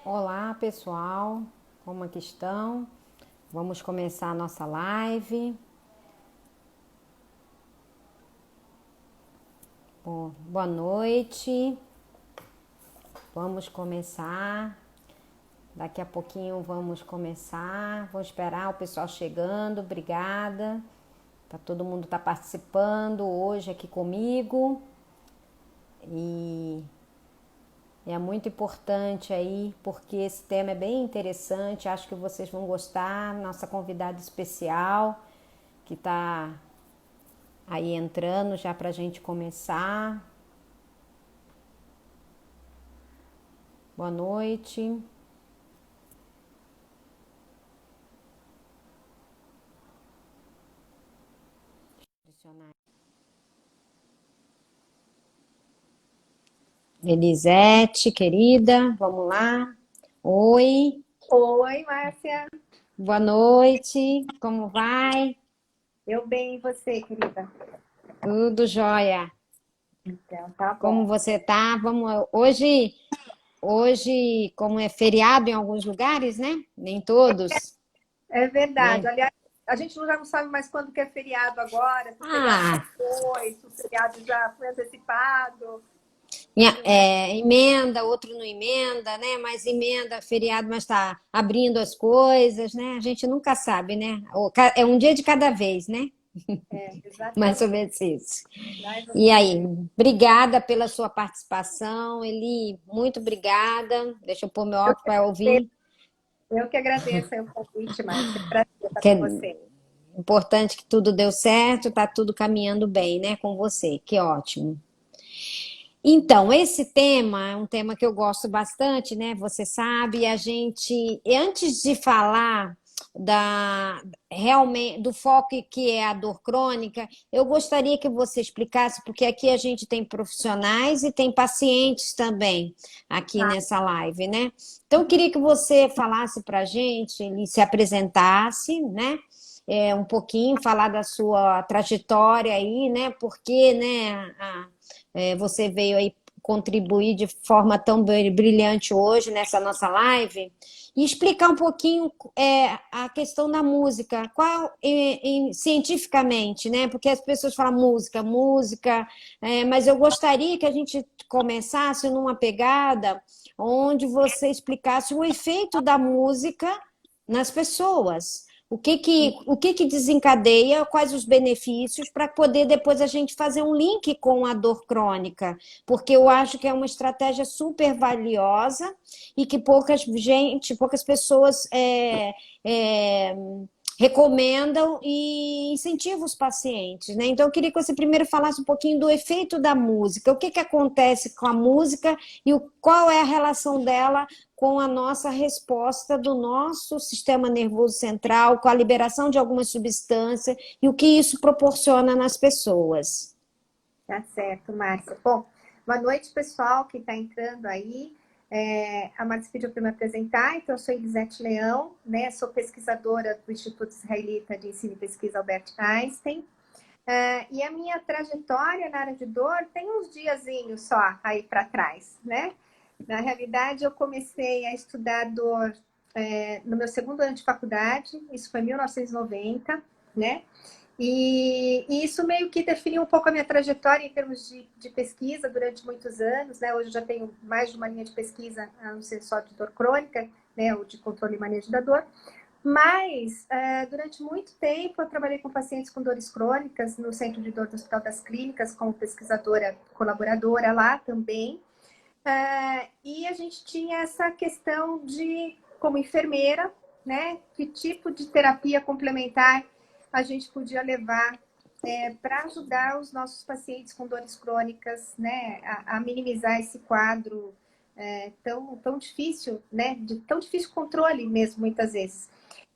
Olá pessoal, como é que estão? Vamos começar a nossa live. Bom, boa noite, vamos começar. Daqui a pouquinho vamos começar. Vou esperar o pessoal chegando. Obrigada. Todo mundo tá participando hoje aqui comigo e é muito importante aí, porque esse tema é bem interessante. Acho que vocês vão gostar. Nossa convidada especial que tá aí entrando já para a gente começar. Boa noite. Elisete, querida, vamos lá. Oi, Oi, Márcia. boa noite. Como vai? Eu bem, e você, querida? Tudo jóia. Então, tá Como bom. você tá? Vamos hoje, como é feriado em alguns lugares, né? Nem todos, É verdade. né? Aliás, a gente já não sabe mais quando que é feriado agora, se o feriado já Ah, foi, se o feriado já foi antecipado. Não é? emenda, outro não emenda, né? Mas emenda feriado, mas está abrindo as coisas, né? A gente nunca sabe, né? É um dia de cada vez, né? É, Mais ou exatamente. menos isso. Mais ou E menos aí, isso. obrigada pela sua participação, Eli, muito obrigada. Deixa eu pôr meu Eu óculos que para agradeço, ouvir, eu que agradeço aí o convite, Márcia. É um prazer estar que com é você. importante que tudo deu certo, tá tudo caminhando bem, né, com você. Que ótimo. Então, esse tema é um tema que eu gosto bastante, né? Você sabe, a gente, e antes de falar da realmente do foco que é a dor crônica, eu gostaria que você explicasse, porque aqui a gente tem profissionais e tem pacientes também aqui Tá, nessa live, né? Então, eu queria que você falasse para a gente, ele se apresentasse, né? Um pouquinho, falar da sua trajetória aí, né? Porque, né? Você veio aí contribuir de forma tão brilhante hoje nessa nossa live e explicar um pouquinho a questão da música, qual cientificamente, né? Porque as pessoas falam música, música, mas eu gostaria que a gente começasse numa pegada onde você explicasse o efeito da música nas pessoas. O que que desencadeia, quais os benefícios, para poder depois a gente fazer um link com a dor crônica, porque eu acho que é uma estratégia super valiosa e que poucas pessoas é, recomendam e incentivam os pacientes, né? Então eu queria que você primeiro falasse um pouquinho do efeito da música, o que que acontece com a música e qual é a relação dela com a nossa resposta do nosso sistema nervoso central, com a liberação de algumas substâncias e o que isso proporciona nas pessoas. tá certo, Márcia. Bom, boa noite, pessoal, que está entrando aí. A Márcia pediu para me apresentar, então eu sou Elisete Leão, né? Sou pesquisadora do Instituto Israelita de Ensino e Pesquisa Albert Einstein. E a minha trajetória na área de dor tem uns diazinhos só aí para trás, né? Na realidade, eu comecei a estudar dor no meu segundo ano de faculdade, isso foi em 1990, né? E isso meio que definiu um pouco a minha trajetória em termos de pesquisa durante muitos anos, né? Hoje eu já tenho mais de uma linha de pesquisa, a não ser só de dor crônica, né? Ou de controle e manejo da dor. Mas, durante muito tempo, eu trabalhei com pacientes com dores crônicas no Centro de Dor do Hospital das Clínicas, como pesquisadora colaboradora lá também. E a gente tinha essa questão de, como enfermeira, né, que tipo de terapia complementar a gente podia levar para ajudar os nossos pacientes com dores crônicas, né, a minimizar esse quadro tão difícil, né, de tão difícil controle mesmo, muitas vezes.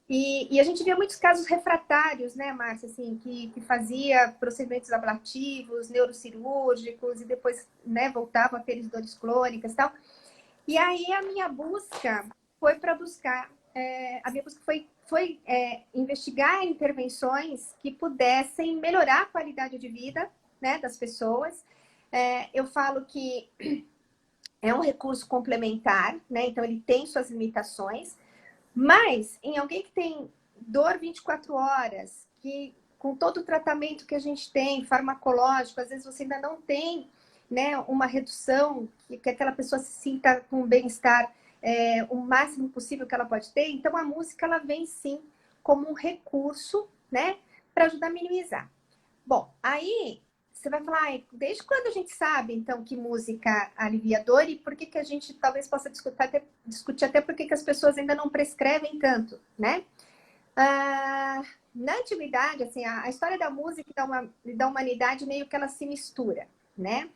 E a gente via muitos casos refratários, né, Márcia, assim, que fazia procedimentos ablativos, neurocirúrgicos, e depois, né, voltavam a ter dores crônicas e tal. E aí a minha busca foi para buscar, a minha busca foi investigar intervenções que pudessem melhorar a qualidade de vida, né, das pessoas. Eu falo que é um recurso complementar, né? Então ele tem suas limitações, mas em alguém que tem dor 24 horas, que com todo o tratamento que a gente tem, farmacológico, às vezes você ainda não tem, né, uma redução, que aquela pessoa se sinta com bem-estar o máximo possível que ela pode ter. Então a música ela vem sim como um recurso, né, para ajudar a minimizar. Bom, aí você vai falar, desde quando a gente sabe, então, que música alivia a dor e por que que a gente talvez possa discutir até por que que as pessoas ainda não prescrevem tanto, né? Na antiguidade, assim, a história da música e da humanidade meio que ela se mistura, né?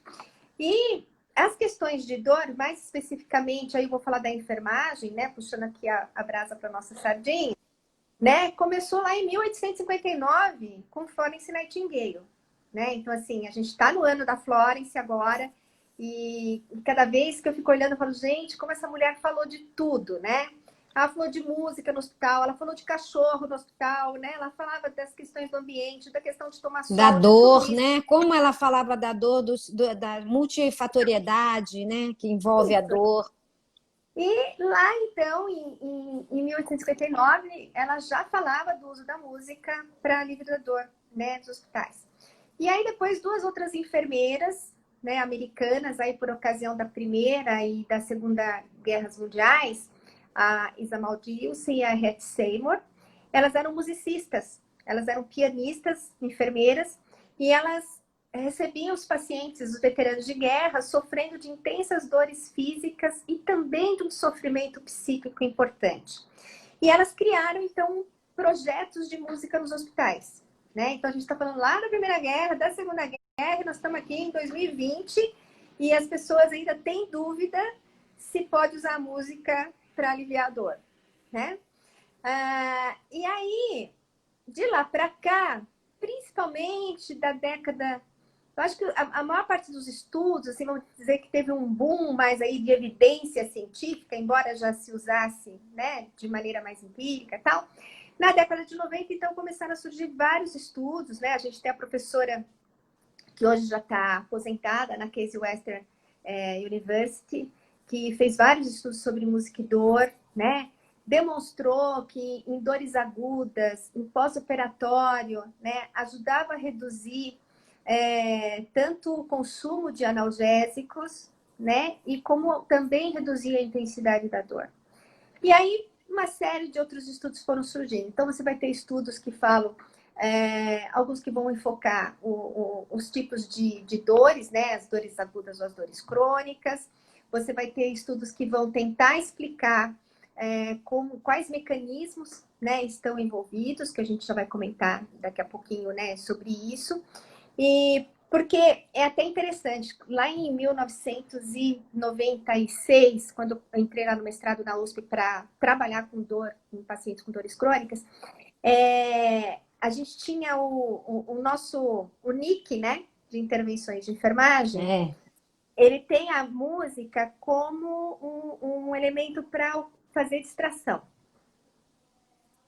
E as questões de dor, mais especificamente, aí eu vou falar da enfermagem, né? Puxando aqui a brasa para nossa sardinha, né? Começou lá em 1859 com Florence Nightingale, né? Então, assim, a gente está no ano da Florence agora e cada vez que eu fico olhando, eu falo, gente, como essa mulher falou de tudo, né? Ela falou de música no hospital, ela falou de cachorro no hospital, né? Ela falava das questões do ambiente, da questão de tomar Da sol, de tudo dor, isso. né? Como ela falava da dor, da multifatoriedade, né? Que envolve a dor. E lá, então, em 1859, ela já falava do uso da música para alívio da dor, né, dos hospitais. E aí, depois, duas outras enfermeiras, né, americanas, aí por ocasião da Primeira e da Segunda Guerras Mundiais, a Isamel Dilson e a Hattie Seymour, elas eram musicistas, elas eram pianistas, enfermeiras, e elas recebiam os pacientes, os veteranos de guerra, sofrendo de intensas dores físicas e também de um sofrimento psíquico importante. E elas criaram, então, projetos de música nos hospitais, né? Então, a gente está falando lá da Primeira Guerra, da Segunda Guerra, e nós estamos aqui em 2020 e as pessoas ainda têm dúvida se pode usar a música para aliviar a dor, né? E aí, de lá para cá, principalmente da década... Eu acho que a maior parte dos estudos, assim, vamos dizer que teve um boom mais aí de evidência científica, embora já se usasse, né, de maneira mais empírica e tal. Na década de 90, então, começaram a surgir vários estudos, né? A gente tem a professora que hoje já está aposentada na Case Western University, que fez vários estudos sobre música e dor, né? Demonstrou que em dores agudas, em pós-operatório, né, ajudava a reduzir tanto o consumo de analgésicos, né, e como também reduzir a intensidade da dor. E aí, uma série de outros estudos foram surgindo. Então, você vai ter estudos que falam, alguns que vão enfocar os tipos de dores, né, as dores agudas ou as dores crônicas. Você vai ter estudos que vão tentar explicar quais mecanismos, né, estão envolvidos, que a gente já vai comentar daqui a pouquinho, né, sobre isso. E porque é até interessante, lá em 1996, quando eu entrei lá no mestrado na USP para trabalhar com dor em pacientes com dores crônicas, a gente tinha o nosso o NIC, né, de intervenções de enfermagem, ele tem a música como um elemento para fazer distração.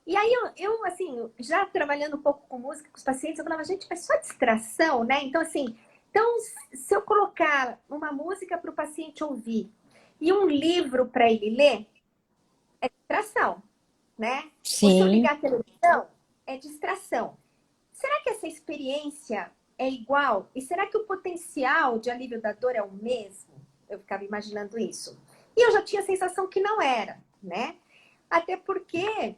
E aí eu, assim, já trabalhando um pouco com música, com os pacientes, eu falava, gente, mas só distração, né? Então, assim, se eu colocar uma música para o paciente ouvir e um livro para ele ler, é distração, né? Ou se eu Sim. ligar a televisão, é distração. Será que essa experiência é igual? E será que o potencial de alívio da dor é o mesmo? Eu ficava imaginando isso. E eu já tinha a sensação que não era, né? Até porque,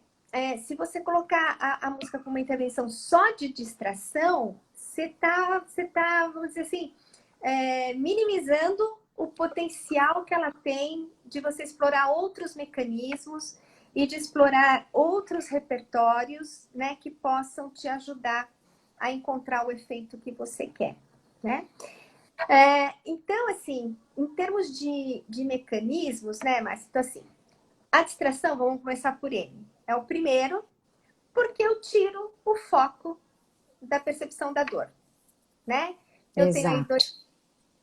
se você colocar a música como uma intervenção só de distração, você tá, vamos dizer assim, minimizando o potencial que ela tem de você explorar outros mecanismos e de explorar outros repertórios, né, que possam te ajudar a encontrar o efeito que você quer, né? Então, assim, em termos de mecanismos, né, Márcia? Então, assim, a distração, vamos começar por ele. É o primeiro, porque eu tiro o foco da percepção da dor, né? Eu tenho aí Exato. dois,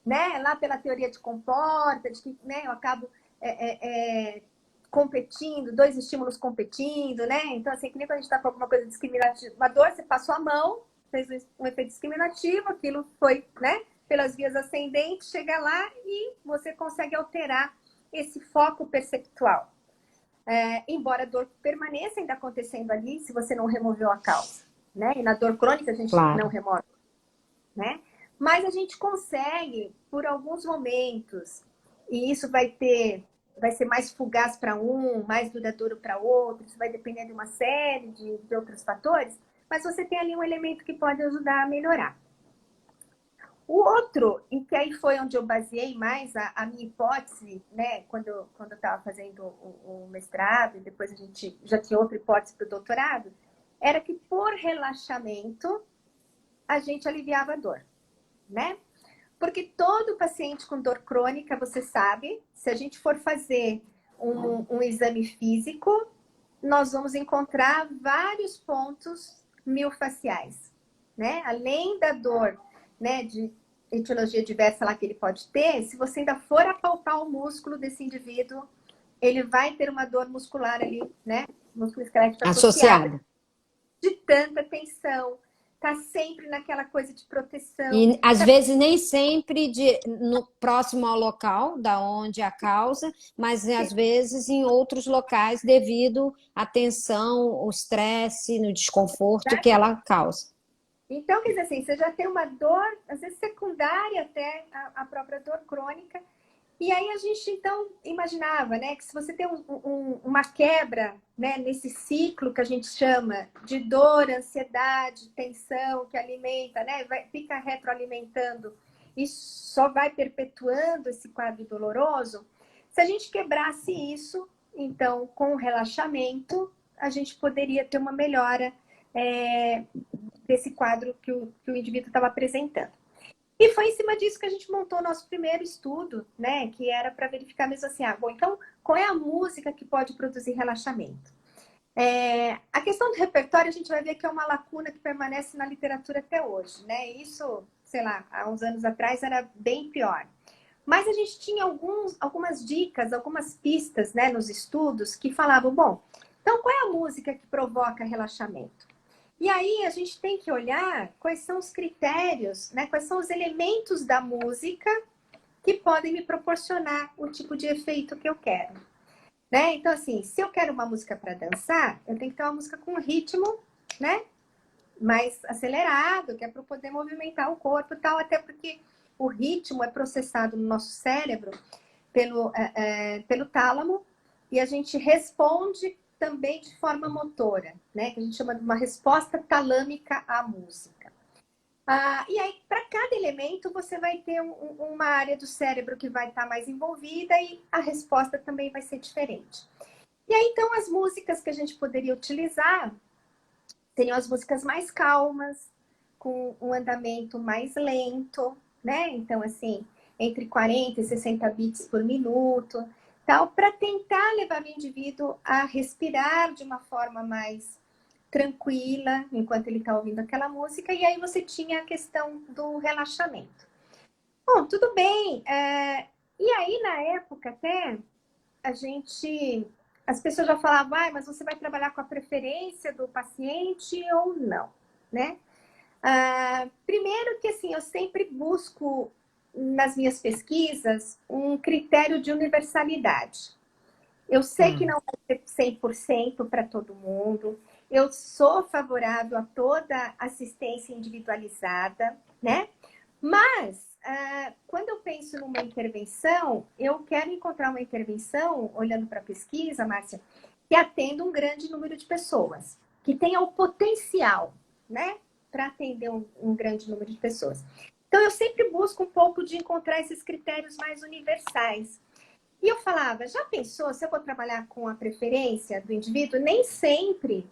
né? Lá pela teoria de Comporta, de que, né, eu acabo competindo, dois estímulos competindo, né? Então, assim, que nem quando a gente está com alguma coisa discriminativa, uma dor, você passou a mão, fez um efeito discriminativo, aquilo foi, né? pelas vias ascendentes, chega lá e você consegue alterar esse foco perceptual. Embora a dor permaneça ainda acontecendo ali, se você não removeu a causa, né? E na dor crônica a gente não Claro. remove, né? Mas a gente consegue, por alguns momentos, e isso vai ser mais fugaz para um, mais duradouro para outro, isso vai depender de uma série de outros fatores, mas você tem ali um elemento que pode ajudar a melhorar. O outro, e que aí foi onde eu baseei mais a minha hipótese, né, quando eu estava fazendo o mestrado, e depois a gente já tinha outra hipótese para o doutorado, era que por relaxamento a gente aliviava a dor, né? Porque todo paciente com dor crônica, você sabe, se a gente for fazer um exame físico, nós vamos encontrar vários pontos miofasciais, né? Além da dor, né, de etiologia diversa lá que ele pode ter, se você ainda for apalpar o músculo desse indivíduo, ele vai ter uma dor muscular ali, né? Músculo esquelético associada, Associada. de tanta tensão, tá sempre naquela coisa de proteção. E às vezes nem sempre no próximo ao local da onde a causa, mas às vezes em outros locais devido à tensão, o estresse, no desconforto que ela causa. Então, quer dizer assim, você já tem uma dor, às vezes secundária até a própria dor crônica. E aí a gente, então, imaginava, né, que se você tem uma quebra, né, nesse ciclo que a gente chama de dor, ansiedade, tensão, que alimenta, né, fica retroalimentando e só vai perpetuando esse quadro doloroso, se a gente quebrasse isso, então, com o relaxamento, a gente poderia ter uma melhora desse quadro que o indivíduo estava apresentando. E foi em cima disso que a gente montou o nosso primeiro estudo, né? Que era para verificar mesmo assim, bom, então qual é a música que pode produzir relaxamento? A questão do repertório a gente vai ver que é uma lacuna que permanece na literatura até hoje, né? Isso, sei lá, há uns anos atrás era bem pior. Mas a gente tinha algumas dicas, algumas pistas, né, nos estudos que falavam, bom, então qual é a música que provoca relaxamento? E aí a gente tem que olhar quais são os critérios, né? Quais são os elementos da música que podem me proporcionar o tipo de efeito que eu quero. Né? Então, assim, se eu quero uma música para dançar, eu tenho que ter uma música com ritmo, né? Mais acelerado, que é para poder movimentar o corpo e tal, até porque o ritmo é processado no nosso cérebro pelo tálamo e a gente responde também de forma motora, né? Que a gente chama de uma resposta talâmica à música. E aí, para cada elemento, você vai ter uma área do cérebro que vai estar mais envolvida e a resposta também vai ser diferente. E aí, então, as músicas que a gente poderia utilizar seriam as músicas mais calmas, com um andamento mais lento, né? Então, assim, entre 40 e 60 beats por minuto, tal, para tentar levar o indivíduo a respirar de uma forma mais tranquila enquanto ele está ouvindo aquela música. E aí você tinha a questão do relaxamento. Bom, tudo bem. E aí, na época, até as pessoas já falavam, mas você vai trabalhar com a preferência do paciente ou não, né? Primeiro que, assim, eu sempre busco nas minhas pesquisas um critério de universalidade. Eu sei que não vai ser 100% para todo mundo. Eu sou favorável a toda assistência individualizada, né? Mas, quando eu penso numa intervenção, eu quero encontrar uma intervenção, olhando para a pesquisa, Márcia, que atenda um grande número de pessoas, que tenha o potencial, né, para atender um grande número de pessoas. Então, eu sempre busco um pouco de encontrar esses critérios mais universais. E eu falava, já pensou, se eu vou trabalhar com a preferência do indivíduo, nem sempre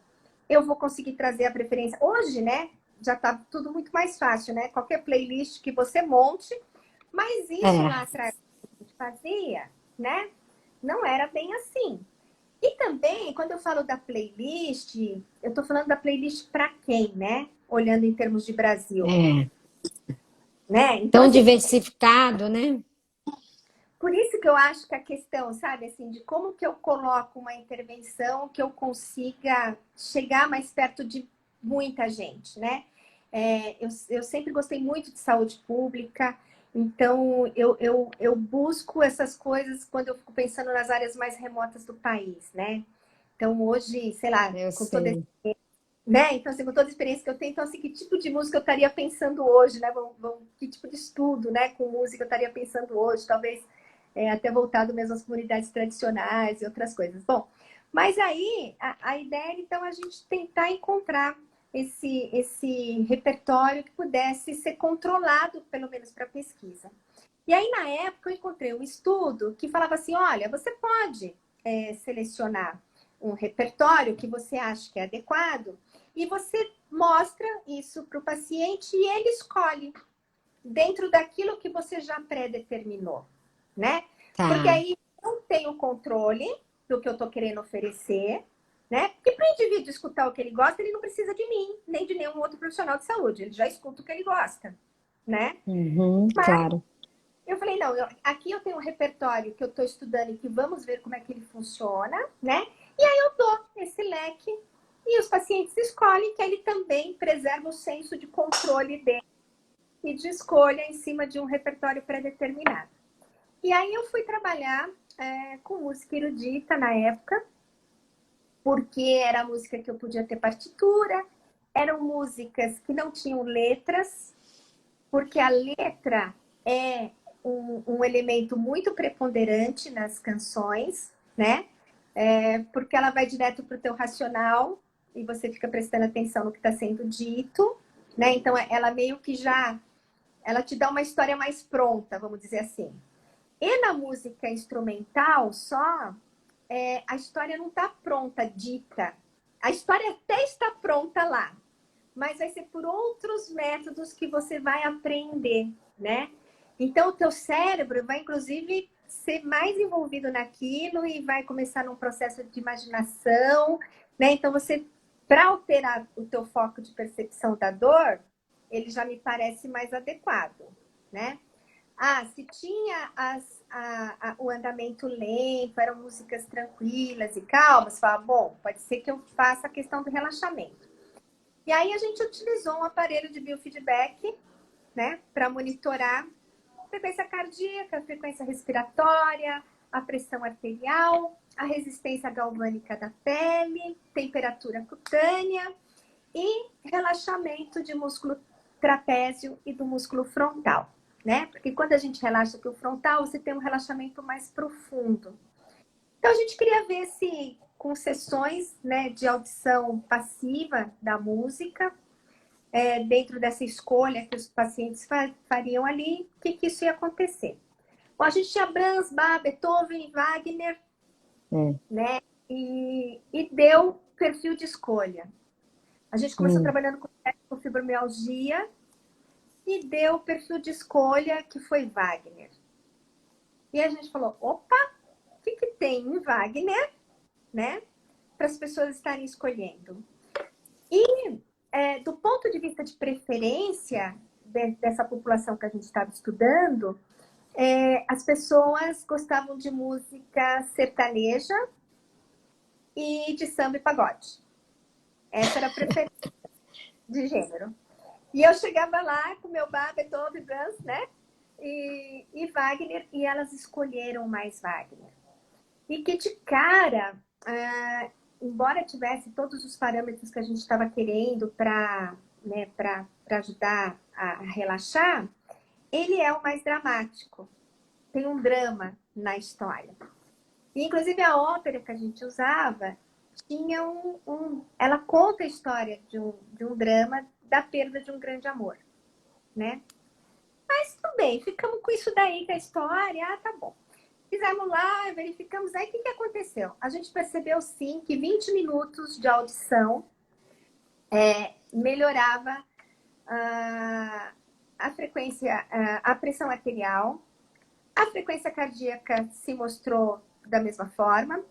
eu vou conseguir trazer a preferência. Hoje, né, já está tudo muito mais fácil, né? Qualquer playlist que você monte, mas isso lá atrás que a gente fazia, né, não era bem assim. E também, quando eu falo da playlist, eu estou falando da playlist para quem, né? Olhando em termos de Brasil. Né? Então, Tão assim, diversificado, né? por isso que eu acho que a questão, sabe, assim, de como que eu coloco uma intervenção que eu consiga chegar mais perto de muita gente, né? Eu sempre gostei muito de saúde pública, então eu busco essas coisas quando eu fico pensando nas áreas mais remotas do país, né? Então, hoje, sei lá, Eu com toda, sei. né? Então, assim, com toda a experiência que eu tenho, então, assim, que tipo de música eu estaria pensando hoje, né? Que tipo de estudo, né, com música eu estaria pensando hoje? Talvez até voltado mesmo às comunidades tradicionais e outras coisas. Bom, mas aí a ideia, então, é a gente tentar encontrar esse repertório que pudesse ser controlado, pelo menos para pesquisa. E aí, na época, eu encontrei um estudo que falava assim, olha, você pode selecionar um repertório que você acha que é adequado e você mostra isso para o paciente e ele escolhe dentro daquilo que você já pré-determinou, né? Porque Tá. aí eu não tenho controle do que eu estou querendo oferecer, né? Porque para o indivíduo escutar o que ele gosta, ele não precisa de mim, nem de nenhum outro profissional de saúde. Ele já escuta o que ele gosta, né? Uhum, Mas claro. eu falei, não, aqui eu tenho um repertório que eu estou estudando e que vamos ver como é que ele funciona, né? E aí eu dou esse leque e os pacientes escolhem, que ele também preserva o senso de controle dele e de escolha em cima de um repertório pré-determinado. E aí eu fui trabalhar com música erudita na época, porque era música que eu podia ter partitura, eram músicas que não tinham letras, porque a letra é um elemento muito preponderante nas canções, né? Porque ela vai direto para o teu racional e você fica prestando atenção no que está sendo dito, né? Então ela meio que ela te dá uma história mais pronta, vamos dizer assim. E na música instrumental só, a história não está pronta, dita. A história até está pronta lá, mas vai ser por outros métodos que você vai aprender, né? Então, o teu cérebro vai, inclusive, ser mais envolvido naquilo e vai começar num processo de imaginação, né? Então, para alterar o teu foco de percepção da dor, ele já me parece mais adequado, né? Se tinha o andamento lento, eram músicas tranquilas e calmas, fala, bom, pode ser que eu faça a questão do relaxamento. E aí a gente utilizou um aparelho de biofeedback, né, para monitorar a frequência cardíaca, a frequência respiratória, a pressão arterial, a resistência galvânica da pele, temperatura cutânea e relaxamento de músculo trapézio e do músculo frontal, né? Porque quando a gente relaxa aqui o frontal, você tem um relaxamento mais profundo. Então, a gente queria ver se, com sessões, né, de audição passiva da música, dentro dessa escolha que os pacientes fariam ali, o que isso ia acontecer. Bom, a gente tinha Brahms, Bach, Beethoven, Wagner, É. né? E deu perfil de escolha. A gente começou Hum. trabalhando com fibromialgia e deu o perfil de escolha que foi Wagner. E a gente falou, opa, o que tem em Wagner, né? Para as pessoas estarem escolhendo. E do ponto de vista de preferência dessa população que a gente estava estudando, as pessoas gostavam de música sertaneja e de samba e pagode. Essa era a preferência de gênero. E eu chegava lá com meu Bach, Beethoven, Brahms, né? E Wagner, e elas escolheram mais Wagner. E que de cara, embora tivesse todos os parâmetros que a gente estava querendo para, né, para ajudar a relaxar, ele é o mais dramático. Tem um drama na história. E, inclusive, a ópera que a gente usava tinha ela conta a história de um drama da perda de um grande amor, né? Mas tudo bem, ficamos com isso daí, com a história, tá bom. Fizemos lá, verificamos, aí o que aconteceu? A gente percebeu sim que 20 minutos de audição melhorava a frequência, a pressão arterial, a frequência cardíaca se mostrou da mesma forma,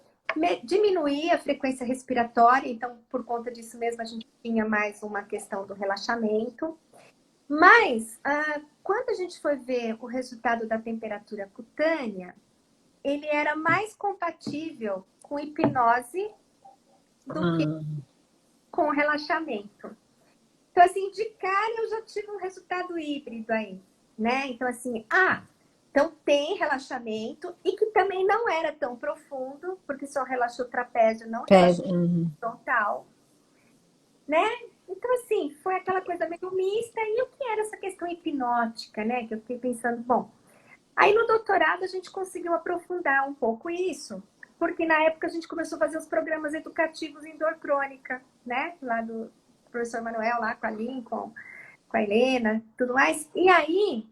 diminuía a frequência respiratória, então por conta disso mesmo a gente tinha mais uma questão do relaxamento. Mas quando a gente foi ver o resultado da temperatura cutânea, ele era mais compatível com hipnose do que Ah, com relaxamento. Então, assim, de cara eu já tive um resultado híbrido aí, né? Então, assim, então tem relaxamento e que também não era tão profundo, porque só relaxou o trapézio, não relaxou Uhum. o frontal, né? Então, assim, foi aquela coisa meio mista. E o que era essa questão hipnótica, né? Que eu fiquei pensando, bom, aí no doutorado a gente conseguiu aprofundar um pouco isso, porque na época a gente começou a fazer os programas educativos em dor crônica, né? Lá do professor Manuel, lá com a Lincoln, com a Helena, tudo mais. E aí,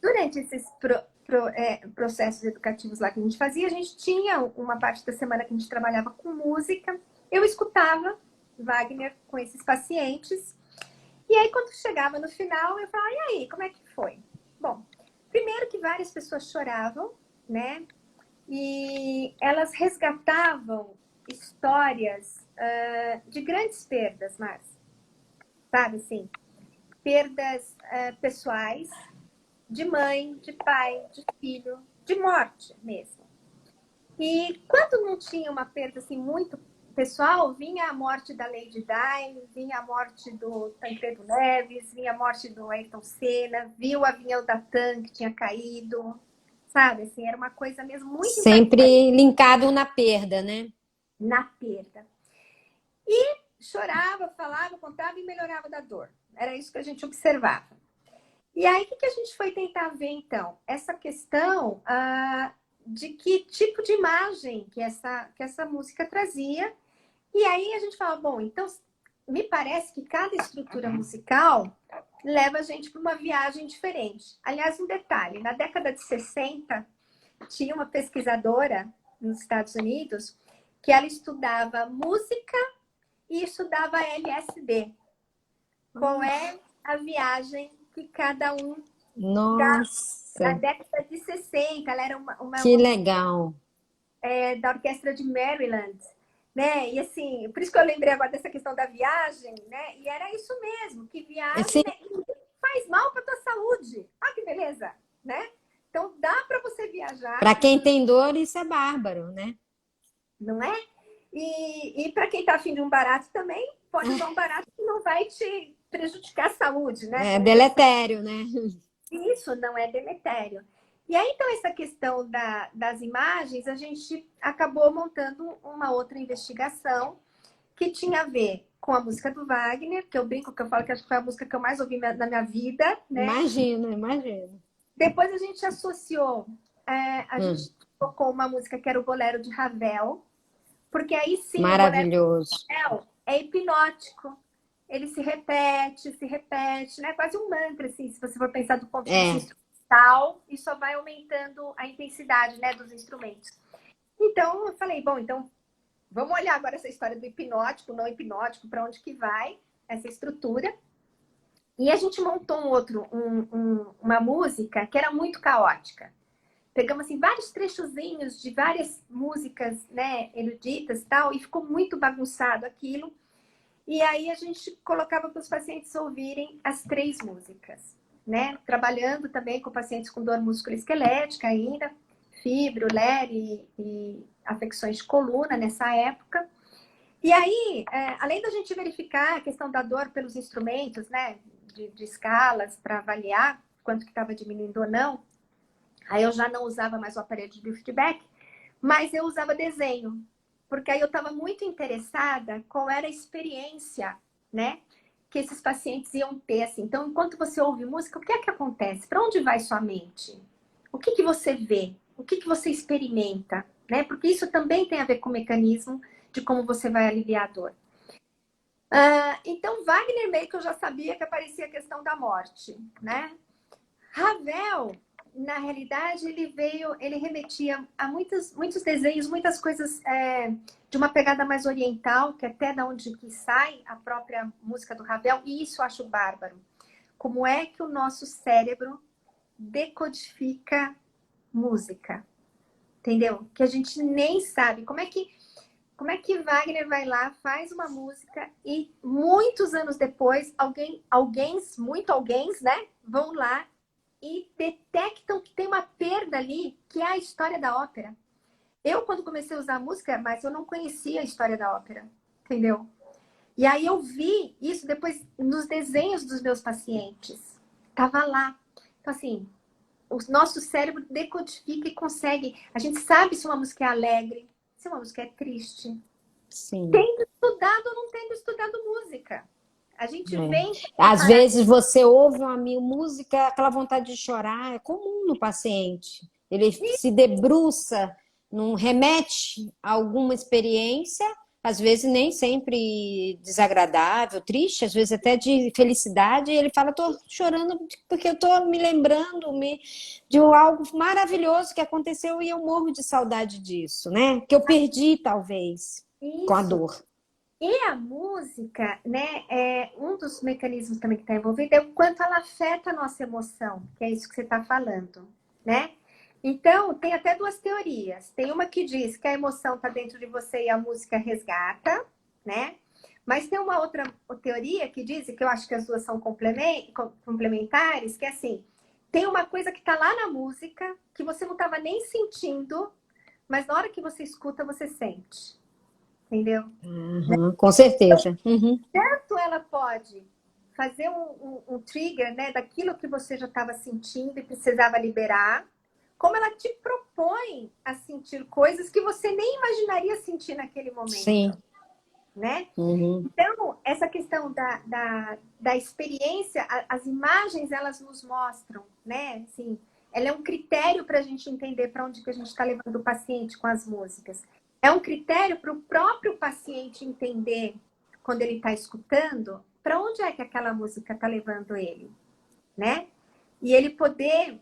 durante esses processos educativos lá que a gente fazia, a gente tinha uma parte da semana que a gente trabalhava com música. Eu escutava Wagner com esses pacientes. E aí, quando chegava no final, eu falava, e aí, como é que foi? Bom, primeiro que várias pessoas choravam, né? E elas resgatavam histórias de grandes perdas, Márcia. Sabe, assim, perdas pessoais, de mãe, de pai, de filho, de morte mesmo. E quando não tinha uma perda assim muito pessoal, vinha a morte da Lady Di, vinha a morte do Tancredo Neves, vinha a morte do Ayrton Senna, viu o avião da TAM que tinha caído, sabe? Assim, era uma coisa mesmo muito impactante Sempre linkado na perda, né? na perda. E chorava, falava, contava e melhorava da dor. Era isso que a gente observava. E aí, o que a gente foi tentar ver, então? Essa questão de que tipo de imagem que essa música trazia. E aí a gente fala, bom, então me parece que cada estrutura musical leva a gente para uma viagem diferente. Aliás, um detalhe, na década de 60, tinha uma pesquisadora nos Estados Unidos que ela estudava música e estudava LSD. Qual é a viagem que cada um da Nossa, década de 60? Ela era que legal. da orquestra de Maryland, né? E assim, por isso que eu lembrei agora dessa questão da viagem, né? E era isso mesmo, que viagem, Sim, né? Faz mal para tua saúde. Ah, que beleza, né? Então dá para você viajar, para quem tem dor, isso é bárbaro, né? não é? E para quem está afim de um barato também, pode usar um barato que não vai te prejudicar a saúde, né? É Como deletério, né? isso não é deletério. E aí, então, essa questão das imagens, a gente acabou montando uma outra investigação que tinha a ver com a música do Wagner, que eu brinco, que eu falo que acho que foi a música que eu mais ouvi na minha vida, né? Imagino, imagino. Depois a gente associou, a Hum, gente tocou uma música que era o Bolero de Ravel, porque aí sim, o Bolero de maravilhoso. Ravel é hipnótico. Ele se repete, né? Quase um mantra, assim, se você for pensar do ponto de vista É, instrumental, e só vai aumentando a intensidade, né, dos instrumentos. Então, eu falei, bom, então vamos olhar agora essa história do hipnótico, não hipnótico, para onde que vai essa estrutura. E a gente montou uma música que era muito caótica. Pegamos assim vários trechozinhos de várias músicas, né, eruditas e tal, e ficou muito bagunçado aquilo. E aí a gente colocava para os pacientes ouvirem as 3 músicas, né? Trabalhando também com pacientes com dor musculoesquelética ainda, fibro, LER e afecções de coluna nessa época. E aí, além da gente verificar a questão da dor pelos instrumentos, né, de escalas para avaliar quanto que estava diminuindo ou não, aí eu já não usava mais o aparelho de biofeedback, mas eu usava desenho, porque aí eu estava muito interessada qual era a experiência, né, que esses pacientes iam ter, assim. Então, enquanto você ouve música, o que é que acontece? Para onde vai sua mente? O que que você vê? O que que você experimenta? Né? Porque isso também tem a ver com o mecanismo de como você vai aliviar a dor. Então, Wagner meio que eu já sabia que aparecia a questão da morte, né? Ravel, na realidade, ele remetia a muitos desenhos, muitas coisas de uma pegada mais oriental, que até da onde que sai a própria música do Ravel, e isso eu acho bárbaro. Como é que o nosso cérebro decodifica música? Entendeu? Que a gente nem sabe. Como é que Wagner vai lá, faz uma música e muitos anos depois, muito alguém, né, vão lá e detectam que tem uma perda ali, que é a história da ópera. Eu, quando comecei a usar música, mas eu não conhecia a história da ópera, entendeu? E aí eu vi isso depois nos desenhos dos meus pacientes. Tava lá. Então, assim, o nosso cérebro decodifica e consegue. A gente sabe se uma música é alegre, se uma música é triste. Sim. Tendo estudado ou não tendo estudado música. A gente É. vem Às comparar. vezes você ouve uma música, aquela vontade de chorar, é comum no paciente. Ele se debruça, não remete a alguma experiência, às vezes nem sempre desagradável, triste, às vezes até de felicidade, e ele fala, estou chorando porque eu estou me lembrando de algo maravilhoso que aconteceu e eu morro de saudade disso, né? Que eu perdi, talvez, com a Isso. dor. E a música, né, é um dos mecanismos também que está envolvido é o quanto ela afeta a nossa emoção, que é isso que você está falando, né? Então, tem até duas teorias. Tem uma que diz que a emoção está dentro de você e a música resgata, né? Mas tem uma outra teoria que diz, e que eu acho que as duas são complementares, que é assim, tem uma coisa que está lá na música que você não estava nem sentindo, mas na hora que você escuta, você sente. Entendeu? Uhum, com certeza. Uhum. Tanto ela pode fazer um trigger, né, daquilo que você já estava sentindo e precisava liberar, como ela te propõe a sentir coisas que você nem imaginaria sentir naquele momento, Sim. né? Uhum. Então, essa questão da experiência, as imagens, elas nos mostram, né? Assim, ela é um critério para a gente entender para onde que a gente está levando o paciente com as músicas. É um critério para o próprio paciente entender, quando ele está escutando, para onde é que aquela música está levando ele, né? E ele poder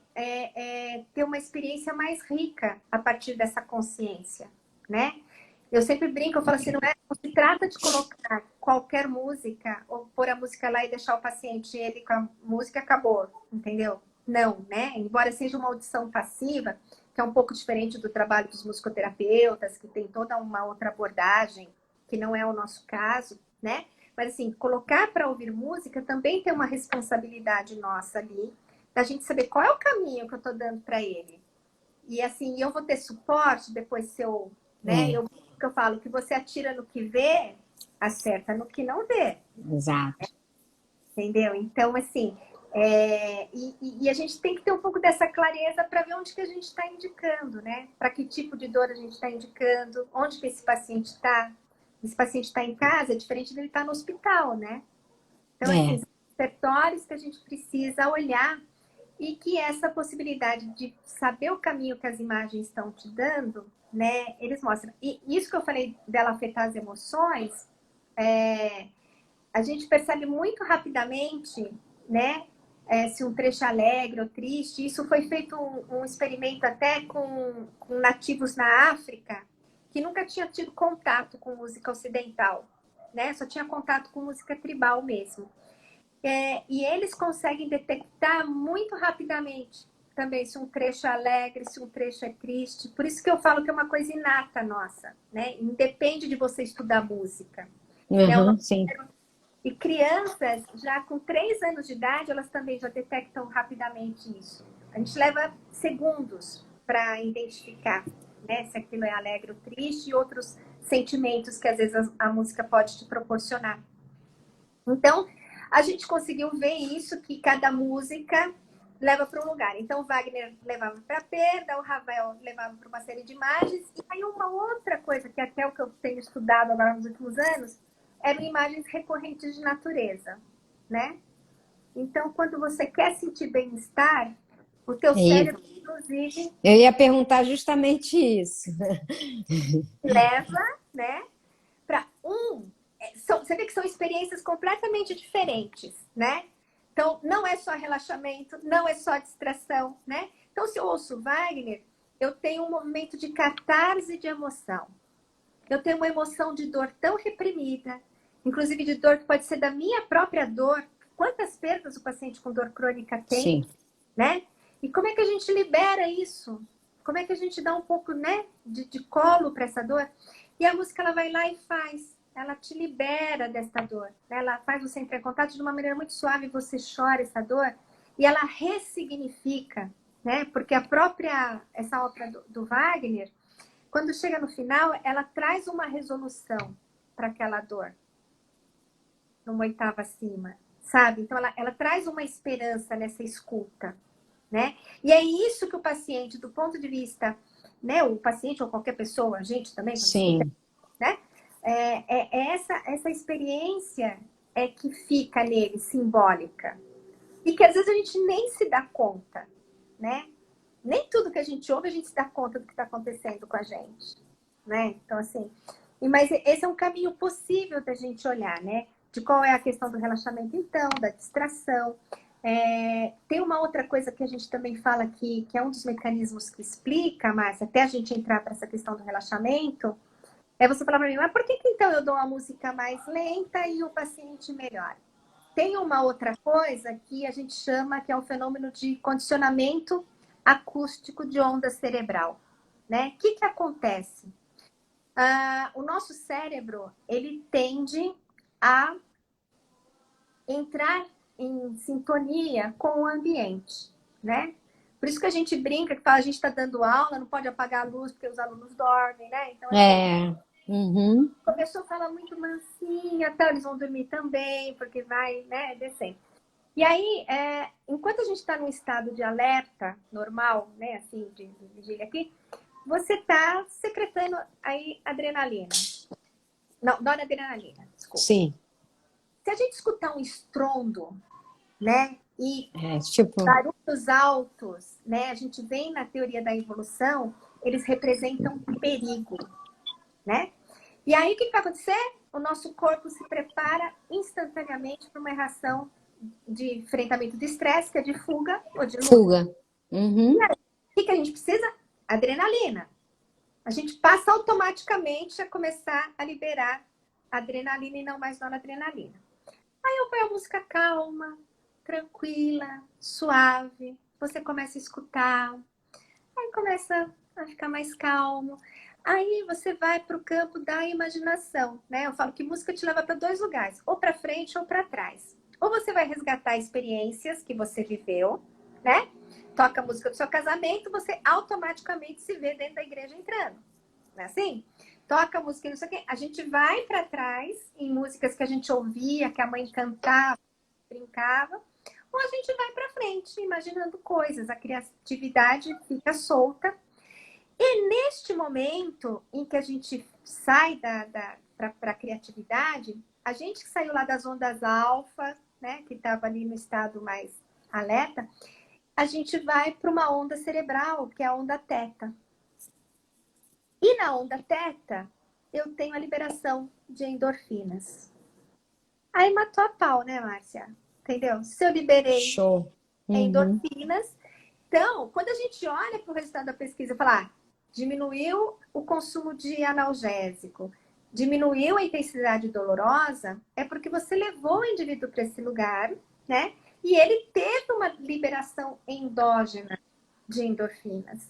ter uma experiência mais rica a partir dessa consciência, né? Eu sempre brinco, eu falo assim, não se trata de colocar qualquer música ou pôr a música lá e deixar o paciente ele com a música acabou, entendeu? Não, né? Embora seja uma audição passiva, que é um pouco diferente do trabalho dos musicoterapeutas, que tem toda uma outra abordagem, que não é o nosso caso, né? Mas assim, colocar para ouvir música também tem uma responsabilidade nossa ali, da gente saber qual é o caminho que eu estou dando para ele. E assim, eu vou ter suporte depois se eu, né? É, Eu falo que você atira no que vê, acerta no que não vê, exato. entendeu? Então, assim, e a gente tem que ter um pouco dessa clareza para ver onde que a gente está indicando, né? Para que tipo de dor a gente está indicando, onde que esse paciente está. Esse paciente está em casa, é diferente dele estar no hospital, né? Então, assim, É, são repertórios que a gente precisa olhar e que essa possibilidade de saber o caminho que as imagens estão te dando, né, eles mostram. E isso que eu falei dela afetar as emoções, a gente percebe muito rapidamente, né, se um trecho é alegre ou triste. Isso foi feito um experimento até com nativos na África, que nunca tinha tido contato com música ocidental, né, só tinha contato com música tribal mesmo. E eles conseguem detectar muito rapidamente também se um trecho é alegre, se um trecho é triste. Por isso que eu falo que é uma coisa inata nossa, né? Independe de você estudar música, né? uhum, sim. E crianças, já com 3 anos de idade, elas também já detectam rapidamente isso. A gente leva segundos para identificar, né, se aquilo é alegre ou triste e outros sentimentos que às vezes a música pode te proporcionar. Então, a gente conseguiu ver isso, que cada música leva para um lugar. Então, o Wagner levava para a perda, o Ravel levava para uma série de imagens. E aí, uma outra coisa, que até o que eu tenho estudado agora nos últimos anos, eram imagens recorrentes de natureza, né? Então, quando você quer sentir bem-estar, o teu E cérebro, inclusive, eu ia perguntar justamente isso. leva, né, para você vê que são experiências completamente diferentes, né? Então, não é só relaxamento, não é só distração, né? Então, se eu ouço Wagner, eu tenho um momento de catarse de emoção. Eu tenho uma emoção de dor tão reprimida, inclusive de dor que pode ser da minha própria dor. Quantas perdas o paciente com dor crônica tem, Sim. né? E como é que a gente libera isso? Como é que a gente dá um pouco, né, de colo para essa dor? E a música, ela vai lá e faz. Ela te libera dessa dor. Ela faz você entrar em contato de uma maneira muito suave. Você chora essa dor e ela ressignifica, né? Porque essa ópera do Wagner, quando chega no final, ela traz uma resolução para aquela dor. numa oitava acima, sabe? Então, ela traz uma esperança nessa escuta, né? E é isso que o paciente, do ponto de vista, né? O paciente ou qualquer pessoa, a gente também, quando escuta, Sim. né? Essa experiência é que fica nele, simbólica. E que às vezes a gente nem se dá conta, né? Nem tudo que a gente ouve, a gente se dá conta do que está acontecendo com a gente, né? Então, assim... Mas esse é um caminho possível da gente olhar, né? De qual é a questão do relaxamento, então, da distração. Tem uma outra coisa que a gente também fala aqui, que é um dos mecanismos que explica, Márcia, até a gente entrar para essa questão do relaxamento, é você falar para mim, mas por que então eu dou uma música mais lenta e o paciente melhora? Tem uma outra coisa que a gente chama, que é o fenômeno de condicionamento acústico de onda cerebral, né? O que acontece? O nosso cérebro, ele tende a entrar em sintonia com o ambiente, né? Por isso que a gente brinca, que fala, a gente está dando aula, não pode apagar a luz porque os alunos dormem, né? Então, assim, Uhum. a pessoa fala muito mansinha, tá? Eles vão dormir também, porque vai, né, descendo. E aí, enquanto a gente está num estado de alerta normal, né, assim, de vigília aqui, você está secretando aí adrenalina. Não, noradrenalina, desculpa. Sim. Se a gente escutar um estrondo, né, e Tipo... barulhos altos, né, a gente vem na teoria da evolução, eles representam perigo, né? E aí, o que vai acontecer? O nosso corpo se prepara instantaneamente para uma reação de enfrentamento de estresse, que é de fuga ou de luta. Fuga. Uhum. O que a gente precisa? Adrenalina. A gente passa automaticamente a começar a liberar adrenalina e não mais noradrenalina. Aí eu ponho a música calma, tranquila, suave. Você começa a escutar. Aí começa a ficar mais calmo. Aí você vai para o campo da imaginação, né? Eu falo que música te leva para dois lugares, ou para frente ou para trás. Ou você vai resgatar experiências que você viveu, né? Toca a música do seu casamento, você automaticamente se vê dentro da igreja entrando. Não é assim? Toca a música, não sei o quê. A gente vai para trás em músicas que a gente ouvia, que a mãe cantava, brincava, ou a gente vai para frente, imaginando coisas. A criatividade fica solta. E neste momento em que a gente sai para a criatividade, a gente que saiu lá das ondas alfa, né, que estava ali no estado mais alerta, a gente vai para uma onda cerebral, que é a onda teta. E na onda teta, eu tenho a liberação de endorfinas. Aí matou a pau, né, Márcia? Entendeu? Se eu liberei Show. Uhum. endorfinas, então, quando a gente olha para o resultado da pesquisa, falar, diminuiu o consumo de analgésico, diminuiu a intensidade dolorosa, é porque você levou o indivíduo para esse lugar, né? E ele teve uma liberação endógena de endorfinas,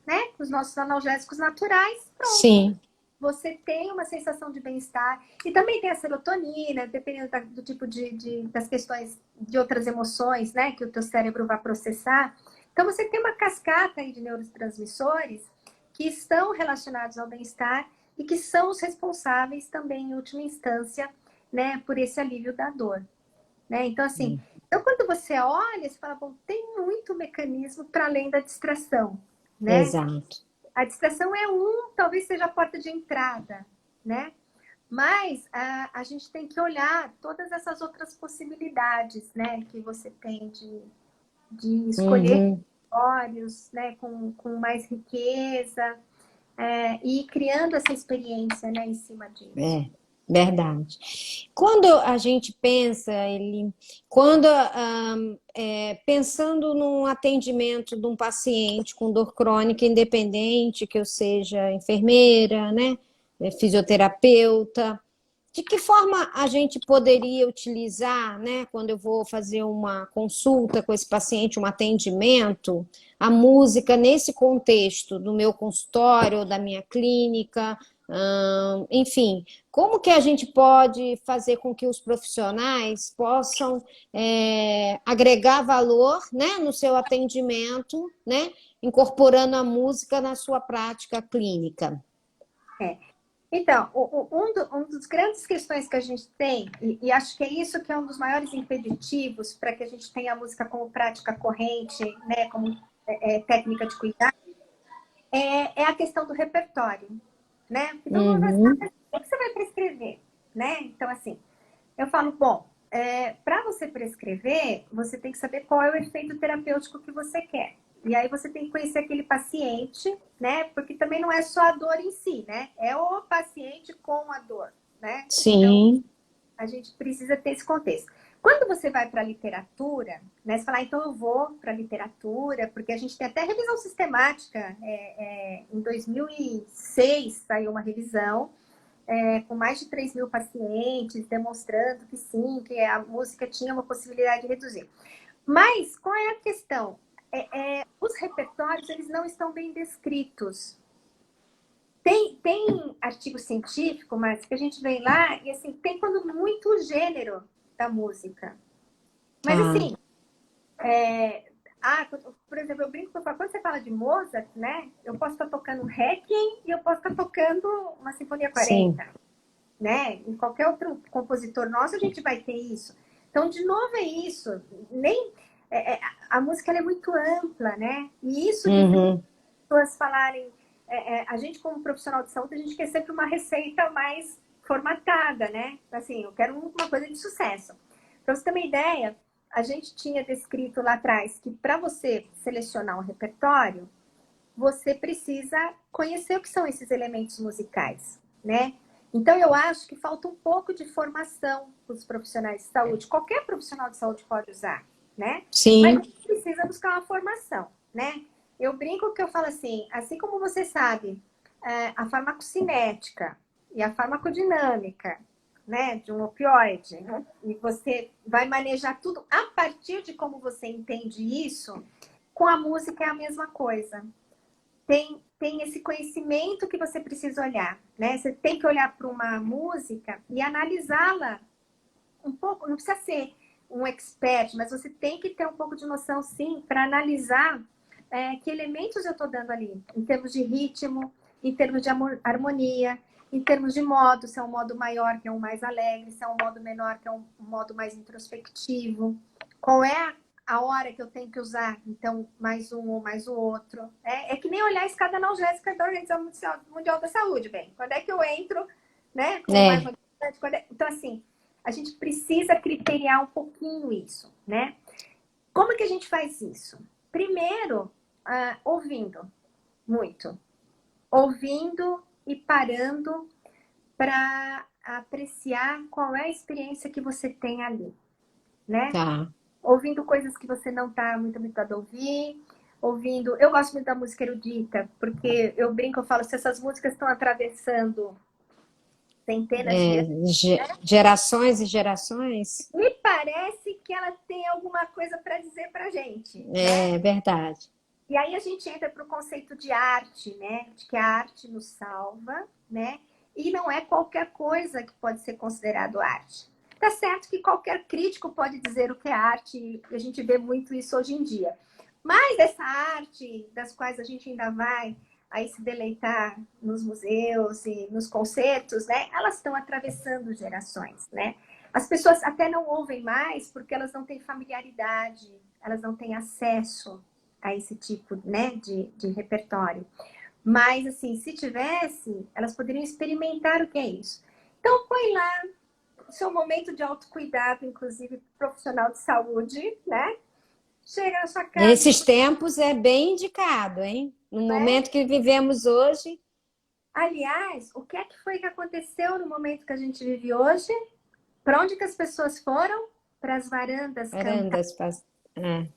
né? Os nossos analgésicos naturais, pronto. Sim. Você tem uma sensação de bem-estar. E também tem a serotonina, dependendo do tipo das questões de outras emoções, né? Que o teu cérebro vai processar. Então, você tem uma cascata aí de neurotransmissores que estão relacionados ao bem-estar e que são os responsáveis também, em última instância, né? Por esse alívio da dor. Né? Então, assim, então, quando você olha, você fala, bom, tem muito mecanismo para além da distração, né? Exato. A distração é talvez seja a porta de entrada, né? Mas a gente tem que olhar todas essas outras possibilidades, né? Que você tem de escolher Uhum. territórios, né? Com mais riqueza e ir criando essa experiência, né? Em cima disso. Verdade. Quando a gente pensa, quando pensando num atendimento de um paciente com dor crônica, independente que eu seja enfermeira, né, fisioterapeuta, de que forma a gente poderia utilizar, né, quando eu vou fazer uma consulta com esse paciente, um atendimento, a música nesse contexto do meu consultório ou da minha clínica, enfim, como que a gente pode fazer com que os profissionais possam agregar valor, né, no seu atendimento, né, incorporando a música na sua prática clínica? Então, um dos grandes questões que a gente tem, e acho que é isso que é um dos maiores impeditivos para que a gente tenha a música como prática corrente, né, como técnica de cuidado, é a questão do repertório, né? Porque todo mundo vai falar, Uhum. mas o que você vai prescrever, né? Então, assim, eu falo, bom, para você prescrever, você tem que saber qual é o efeito terapêutico que você quer. E aí você tem que conhecer aquele paciente, né? Porque também não é só a dor em si, né? É o paciente com a dor, né? Então, Sim. a gente precisa ter esse contexto. Quando você vai para a literatura, né, você fala, então eu vou para a literatura, porque a gente tem até revisão sistemática. Em 2006 saiu uma revisão com mais de 3 mil pacientes, demonstrando que sim, que a música tinha uma possibilidade de reduzir. Mas qual é a questão? Os repertórios eles não estão bem descritos. Tem artigo científico, mas que a gente vem lá e assim, tem quando muito gênero da música. Mas Tá. assim, por exemplo, eu brinco que eu falo, quando você fala de Mozart, né? Eu posso estar tocando Requiem e eu posso estar tocando uma Sinfonia Sim. 40, né? Em qualquer outro compositor nosso, a gente vai ter isso. Então, de novo, é isso. Nem, a música ela é muito ampla, né? E isso dificulta Uhum. as pessoas falarem. A gente, como profissional de saúde, a gente quer sempre uma receita mais formatada, né? Assim, eu quero uma coisa de sucesso. Para você ter uma ideia, a gente tinha descrito lá atrás que para você selecionar um repertório, você precisa conhecer o que são esses elementos musicais, né? Então, eu acho que falta um pouco de formação para os profissionais de saúde. Qualquer profissional de saúde pode usar, né? Mas Sim. precisa buscar uma formação, né? Eu brinco que eu falo assim como você sabe, a farmacocinética e a farmacodinâmica, né, de um opioide, e você vai manejar tudo a partir de como você entende isso, com a música é a mesma coisa. Tem esse conhecimento que você precisa olhar, né? Você tem que olhar para uma música e analisá-la um pouco, não precisa ser um expert, mas você tem que ter um pouco de noção, sim, para analisar que elementos eu estou dando ali, em termos de ritmo, em termos de harmonia, em termos de modo, se é um modo maior, que é um mais alegre, se é um modo menor, que é um modo mais introspectivo. Qual é a hora que eu tenho que usar, então, mais um ou mais o outro. É que nem olhar a escada analgésica da Organização Mundial da Saúde, bem. Quando é que eu entro, né, com mais É. mobilidade? Então, assim, a gente precisa criteriar um pouquinho isso, né? Como que a gente faz isso? Primeiro, ouvindo muito. Ouvindo e parando para apreciar qual é a experiência que você tem ali, né? Tá. Ouvindo coisas que você não está muito habituado a ouvir, ouvindo... Eu gosto muito da música erudita, porque eu brinco, eu falo, se essas músicas estão atravessando centenas de É, anos, gerações e gerações. me parece que ela tem alguma coisa para dizer para gente, né? É verdade. E aí a gente entra para o conceito de arte, né? De que a arte nos salva, né? E não é qualquer coisa que pode ser considerado arte. Tá certo que qualquer crítico pode dizer o que é arte, e a gente vê muito isso hoje em dia. Mas essa arte, das quais a gente ainda vai aí se deleitar nos museus e nos concertos, né? Elas estão atravessando gerações, né? As pessoas até não ouvem mais porque elas não têm familiaridade, elas não têm acesso a esse tipo, né, de repertório. Mas, assim, se tivesse, elas poderiam experimentar o que é isso. Então, põe lá o seu momento de autocuidado, inclusive profissional de saúde, né? Chega na sua casa, Nesses tempos é bem indicado, hein? No né? momento que vivemos hoje, Aliás, o que é que foi que aconteceu no momento que a gente vive hoje? Para onde que as pessoas foram? Para as varandas cantar, varandas. É.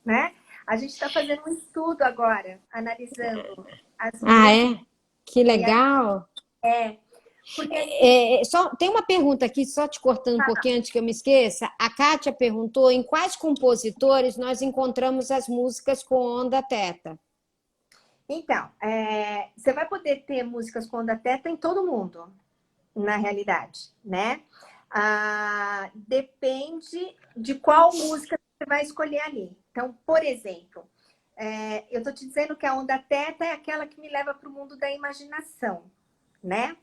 né? A gente está fazendo um estudo agora, analisando as Ah, músicas. é? Que E aí, legal. porque assim, Só, tem uma pergunta aqui, só te cortando um pouquinho antes que eu me esqueça. A Kátia perguntou em quais compositores nós encontramos as músicas com onda teta. então, você vai poder ter músicas com onda teta em todo mundo, na realidade, né? Depende de qual música você vai escolher ali. Então, por exemplo, eu estou te dizendo que a onda teta é aquela que me leva para o mundo da imaginação, né?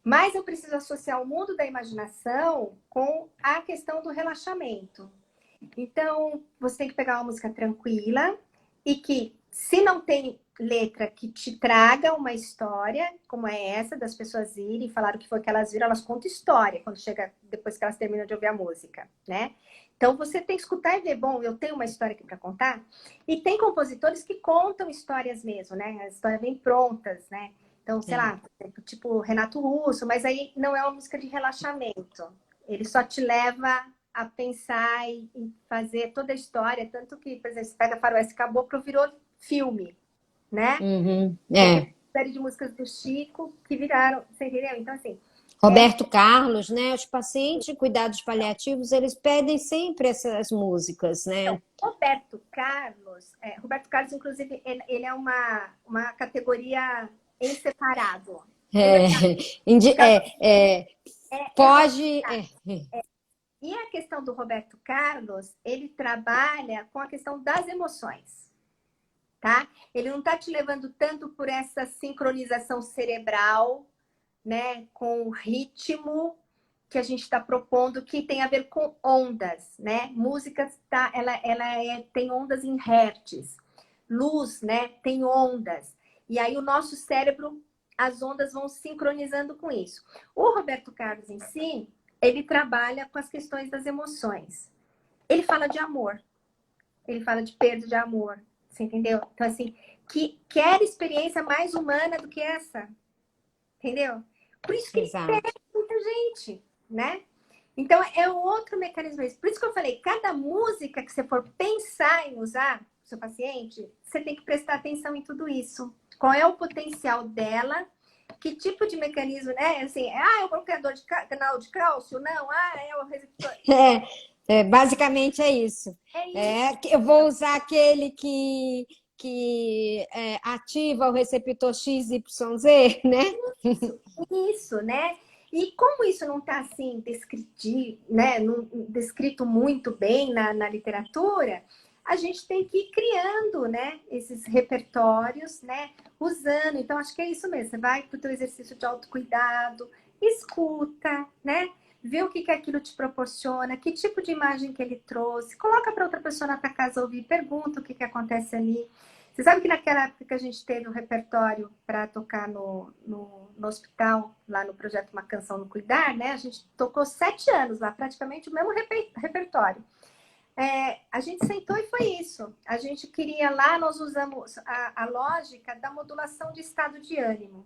Mas eu preciso associar o mundo da imaginação com a questão do relaxamento. Então, você tem que pegar uma música tranquila e que, se não tem letra que te traga uma história, como é essa, das pessoas irem falar o que foi que elas viram, elas contam história quando chega, depois que elas terminam de ouvir a música, né? Então, você tem que escutar e ver, bom, eu tenho uma história aqui para contar. E tem compositores que contam histórias mesmo, né? As histórias bem prontas, né? Então, sei lá, tipo Renato Russo, mas aí não é uma música de relaxamento. Ele só te leva a pensar e fazer toda a história, tanto que, por exemplo, você pega Faroeste Caboclo, virou filme, né? Uhum. Você tem É. uma série de músicas do Chico que viraram, você entendeu? Então, assim, Roberto Carlos, né? Os pacientes em cuidados paliativos, eles pedem sempre essas músicas, né? Roberto Carlos, inclusive, ele é uma categoria em separado. É, pode. E a questão do Roberto Carlos, ele trabalha com a questão das emoções, tá? Ele não está te levando tanto por essa sincronização cerebral, né, com o ritmo que a gente está propondo, que tem a ver com ondas, né? Música tem ondas em hertz, luz, né, tem ondas. E aí o nosso cérebro, as ondas vão sincronizando com isso. O Roberto Carlos em si, ele trabalha com as questões das emoções. Ele fala de amor, ele fala de perda de amor, você entendeu? Então, assim, que quer experiência mais humana do que essa, entendeu? Por isso que ele Exato. pega muita gente, né? Então, é um outro mecanismo. Por isso que eu falei, cada música que você for pensar em usar pro seu paciente, você tem que prestar atenção em tudo isso. Qual é o potencial dela? Que tipo de mecanismo, né? Assim, é o bloqueador de canal de cálcio? Não, é o receptor. Basicamente é isso. É isso. Eu vou usar aquele que ativa o receptor XYZ, né? Isso, né? E como isso não está assim né, descrito muito bem na literatura, a gente tem que ir criando, né, esses repertórios, né, usando. Então, acho que é isso mesmo. Você vai para o teu exercício de autocuidado, escuta, né? Vê o que, que aquilo te proporciona, que tipo de imagem que ele trouxe, coloca para outra pessoa na tua casa ouvir, pergunta o que, que acontece ali. Você sabe que naquela época que a gente teve um repertório para tocar no hospital, lá no projeto Uma Canção no Cuidar, né? A gente tocou 7 anos lá, praticamente o mesmo repertório. A gente sentou e foi isso. A gente queria lá, nós usamos a lógica da modulação de estado de ânimo,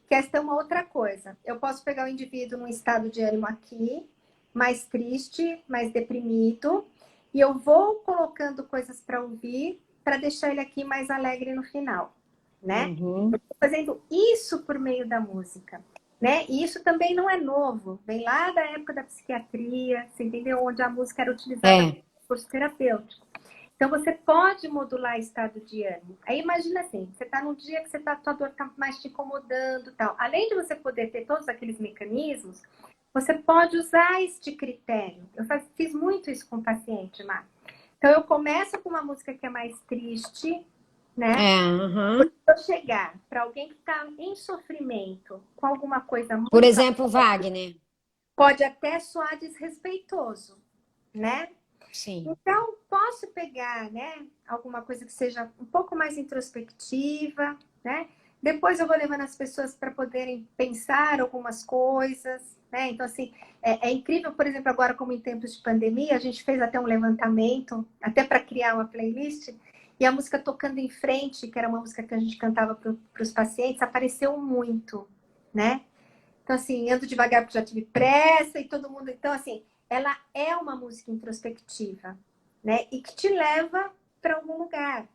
que esta é uma outra coisa. Eu posso pegar o indivíduo num estado de ânimo aqui, mais triste, mais deprimido, e eu vou colocando coisas para ouvir para deixar ele aqui mais alegre no final, né? Uhum. Fazendo isso por meio da música, né? E isso também não é novo, vem lá da época da psiquiatria, você entendeu? Onde a música era utilizada como recurso terapêutico. Então, você pode modular estado de ânimo. Aí, imagina assim, você está num dia que tua dor está mais te incomodando tal. Além de você poder ter todos aqueles mecanismos, você pode usar este critério. Eu fiz muito isso com o paciente, Mar. Então, eu começo com uma música que é mais triste, né? Uhum. Se eu chegar para alguém que está em sofrimento com alguma coisa Por muito... exemplo, Wagner. Pode até soar desrespeitoso, né? Sim. Então, posso pegar, né, alguma coisa que seja um pouco mais introspectiva, né? Depois eu vou levando as pessoas para poderem pensar algumas coisas, né? Então, assim, é incrível, por exemplo, agora como em tempos de pandemia, a gente fez até um levantamento, até para criar uma playlist, e a música Tocando em Frente, que era uma música que a gente cantava para os pacientes, apareceu muito, né? Então, assim, ando devagar porque já tive pressa e todo mundo... Então, assim, ela é uma música introspectiva, né? E que te leva para algum lugar,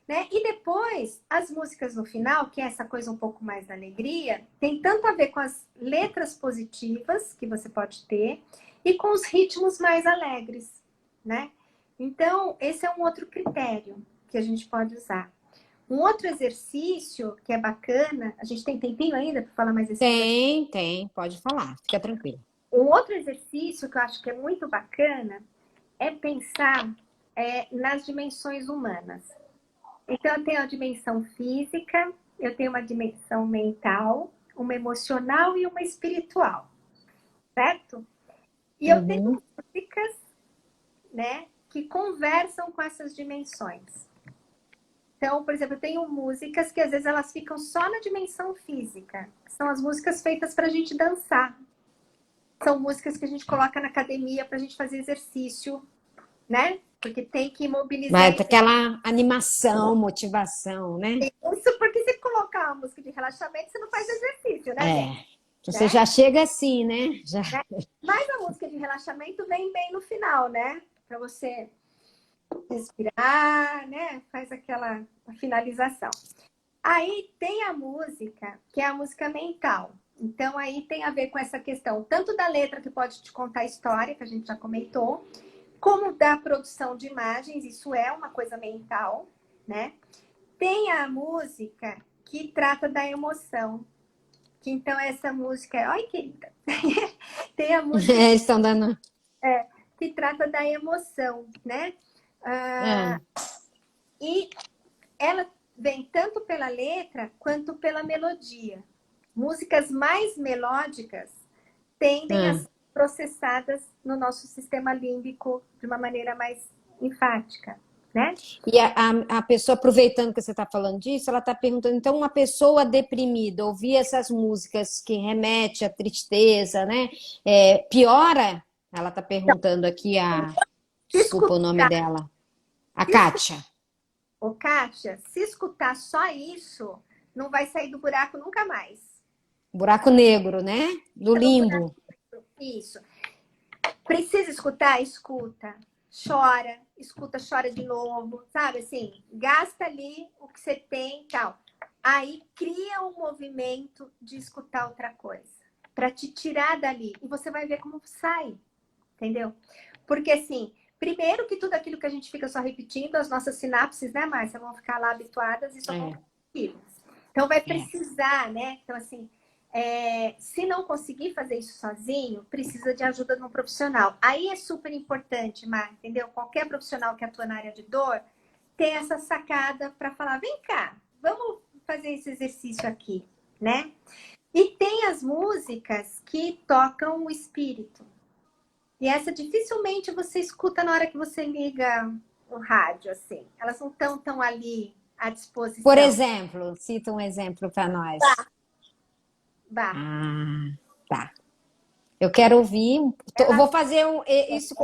né? E depois, as músicas no final, que é essa coisa um pouco mais da alegria, tem tanto a ver com as letras positivas que você pode ter e com os ritmos mais alegres, né? Então, esse é um outro critério que a gente pode usar. Um outro exercício que é bacana, a gente tem tempinho ainda para falar mais desse exercício? Tem, pode falar, fica tranquilo. Um outro exercício que eu acho que é muito bacana é pensar nas dimensões humanas. Então, eu tenho a dimensão física, eu tenho uma dimensão mental, uma emocional e uma espiritual, certo? E eu tenho Uhum. músicas, né, que conversam com essas dimensões. Então, por exemplo, eu tenho músicas que às vezes elas ficam só na dimensão física. São as músicas feitas para a gente dançar. São músicas que a gente coloca na academia para a gente fazer exercício, né? Porque tem que mobilizar Vai ter aquela animação, motivação, né? isso, porque se colocar uma música de relaxamento, você não faz exercício, né, gente? É. Você Né? já chega assim, né? Já. Né? Mas a música de relaxamento vem bem no final, né? Para você respirar, né? Faz aquela finalização. Aí tem a música, que é a música mental. Então aí tem a ver com essa questão, tanto da letra que pode te contar a história, que a gente já comentou, como da produção de imagens, isso é uma coisa mental, né? Tem a música que trata da emoção, que então essa música é... Olha, querida! Tem a música É, estão dando. que trata da emoção, né? É. Ah, e ela vem tanto pela letra quanto pela melodia. Músicas mais melódicas tendem a É. ser processadas no nosso sistema límbico de uma maneira mais enfática, né? E a pessoa, aproveitando que você está falando disso, ela está perguntando, então, uma pessoa deprimida, ouvir essas músicas que remete à tristeza, né? Piora? Ela está perguntando aqui Se desculpa o nome escutar, dela. A se escutar, Kátia. ô Kátia, se escutar só isso, não vai sair do buraco nunca mais. Buraco negro, né? Do Do buraco, limbo. isso. Precisa escutar? Escuta. Chora, escuta, chora de novo, sabe? Assim, gasta ali o que você tem e tal. Aí cria um movimento de escutar outra coisa, para te tirar dali. E você vai ver como sai, entendeu? Porque assim, primeiro que tudo aquilo que a gente fica só repetindo, as nossas sinapses, né, Márcia, vão ficar lá habituadas e só vão É, ficar aquilo. Então vai é. precisar, né? Então, assim, se não conseguir fazer isso sozinho, precisa de ajuda de um profissional. Aí é super importante, Mar, entendeu? Qualquer profissional que atua na área de dor tem essa sacada para falar: vem cá, vamos fazer esse exercício aqui, né? E tem as músicas que tocam o espírito. E essa dificilmente você escuta na hora que você liga o rádio, assim. Elas não estão tão ali à Por disposição. exemplo, cita um exemplo para nós. Bah, Ah, tá. Eu quero ouvir. Eu ela vou fazer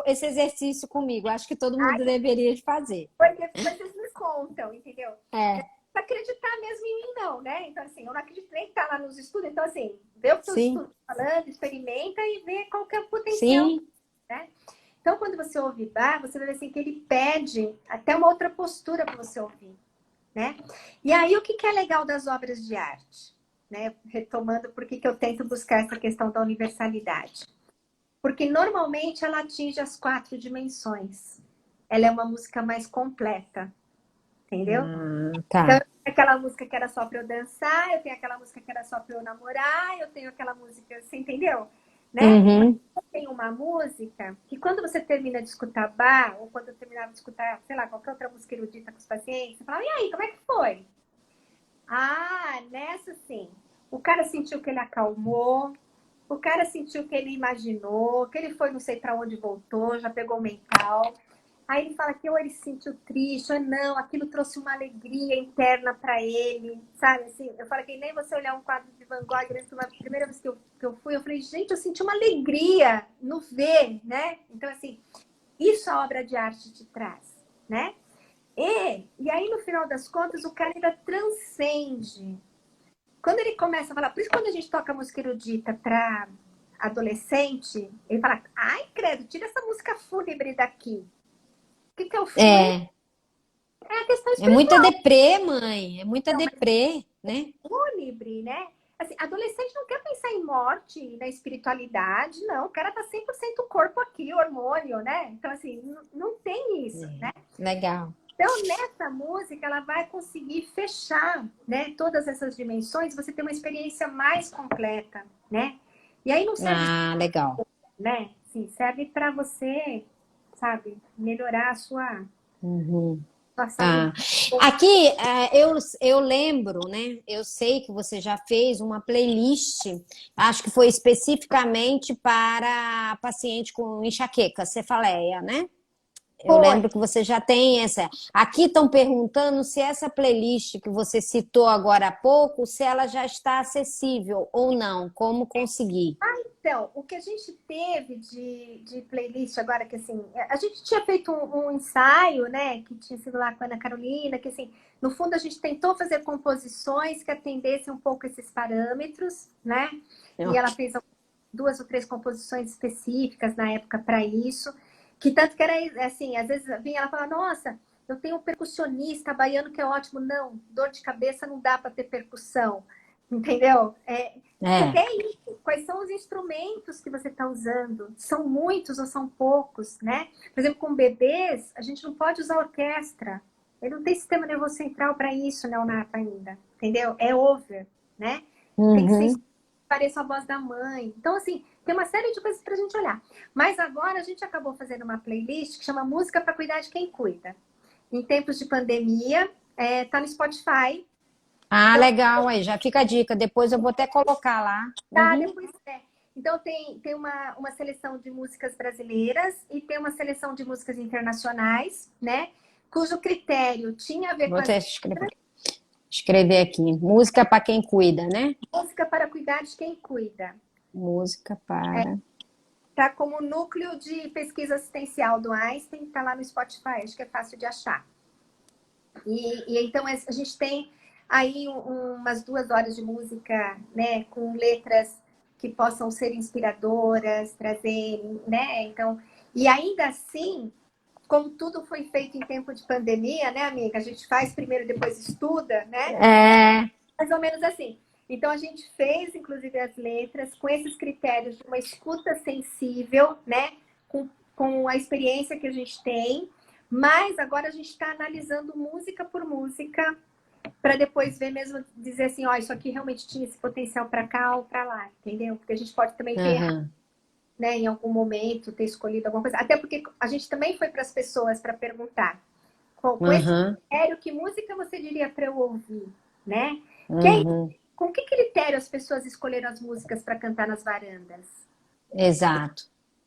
esse exercício comigo. Acho que todo mundo deveria de fazer. porque vocês me contam, entendeu? Não É, acreditar mesmo em mim, não, né? Então, assim, eu não acredito nem que tá lá nos estudos. Então, assim, vê o que os sim, estudos falando, experimenta e vê qual que é o potencial, sim. né? Então, quando você ouve Bach, você vai ver assim que ele pede até uma outra postura para você ouvir, né? E aí, o que que é legal das obras de arte? Né? Retomando, por que que eu tento buscar essa questão da universalidade? Porque normalmente ela atinge as 4 dimensões. Ela é uma música mais completa, entendeu? Então, eu Tá. tenho aquela música que era só para eu dançar, eu tenho aquela música que era só para eu namorar, eu tenho aquela música, você entendeu? Né? Uhum. Tem uma música que quando você termina de escutar Bach, ou quando eu terminava de escutar, sei lá, qualquer outra música erudita com os pacientes, você fala: e aí, como é que foi? Ah, nessa sim. O cara sentiu que ele acalmou, o cara sentiu que ele imaginou, que ele foi não sei para onde voltou, já pegou o mental. Aí ele fala que ou ele se sentiu triste, ou não, aquilo trouxe uma alegria interna para ele, sabe? Assim, eu falei que nem você olhar um quadro de Van Gogh, a primeira vez que eu fui, eu falei, gente, eu senti uma alegria no ver, né? Então, assim, isso a obra de arte te traz, né? E aí, no final das contas, o cara ainda transcende. Quando ele começa a falar, por isso quando a gente toca música erudita para adolescente, ele fala: ai, credo, tira essa música fúnebre daqui. O que é o fúnebre? É, É a questão é muita espiritual. deprê, mãe. É muita Então, mas deprê, né? fúnebre, né? Assim, adolescente não quer pensar em morte, na espiritualidade, não. O cara tá 100% corpo aqui, hormônio, né? Então, assim, não tem isso, né? Legal. Então, nessa música, ela vai conseguir fechar, né, todas essas dimensões, você ter uma experiência mais completa, né? E aí não serve, Ah, legal. né? Sim, serve para você, sabe, melhorar a sua Uhum. Ah, aqui eu lembro, né? Eu sei que você já fez uma playlist, acho que foi especificamente para paciente com enxaqueca, cefaleia, né? Eu Foi. lembro que você já tem essa. Aqui estão perguntando se essa playlist que você citou agora há pouco, se ela já está acessível ou não, como conseguir. Então, o que a gente teve de playlist agora, que assim, a gente tinha feito um ensaio, né, que tinha sido lá com a Ana Carolina, que assim, no fundo a gente tentou fazer composições que atendessem um pouco esses parâmetros, né, e ela fez duas ou três composições específicas na época para isso, que tanto que era assim, às vezes vinha ela falar, nossa, eu tenho um percussionista baiano que é ótimo. Não, dor de cabeça não dá para ter percussão, entendeu? É, Até isso, quais são os instrumentos que você está usando? São muitos ou são poucos, né? Por exemplo, com bebês, a gente não pode usar orquestra. Ele não tem sistema nervoso central para isso, neonato ainda, entendeu? É over, né? Tem que ser uhum. pareça a voz da mãe. Então, assim, tem uma série de coisas para a gente olhar. Mas agora a gente acabou fazendo uma playlist que chama Música para Cuidar de Quem Cuida. Em tempos de pandemia, tá no Spotify. Ah, Então, legal, aí já fica a dica. Depois eu vou até colocar lá. tá, Uhum. depois Então tem uma seleção de músicas brasileiras e tem uma seleção de músicas internacionais, né? Cujo critério tinha a ver Vou com as até escrever aqui. Música para quem cuida, né? música para cuidar de quem cuida. Música para. Tá como núcleo de pesquisa assistencial do Einstein, tá lá no Spotify, acho que é fácil de achar. E então a gente tem aí umas 2 horas de música, né, com letras que possam ser inspiradoras, trazer, né? Então, e ainda assim, como tudo foi feito em tempo de pandemia, né, amiga? A gente faz primeiro, depois estuda, né? É, Mais ou menos assim. Então, a gente fez, inclusive, as letras com esses critérios de uma escuta sensível, né? Com a experiência que a gente tem, mas agora a gente está analisando música por música para depois ver mesmo, dizer assim, ó, isso aqui realmente tinha esse potencial para cá ou para lá, entendeu? Porque a gente pode também ter errado, uhum, né, em algum momento, ter escolhido alguma coisa. Até porque a gente também foi para as pessoas para perguntar, com esse uhum, critério, que música você diria para eu ouvir, né? Que aí, uhum. com que critério as pessoas escolheram as músicas para cantar nas varandas, Exato.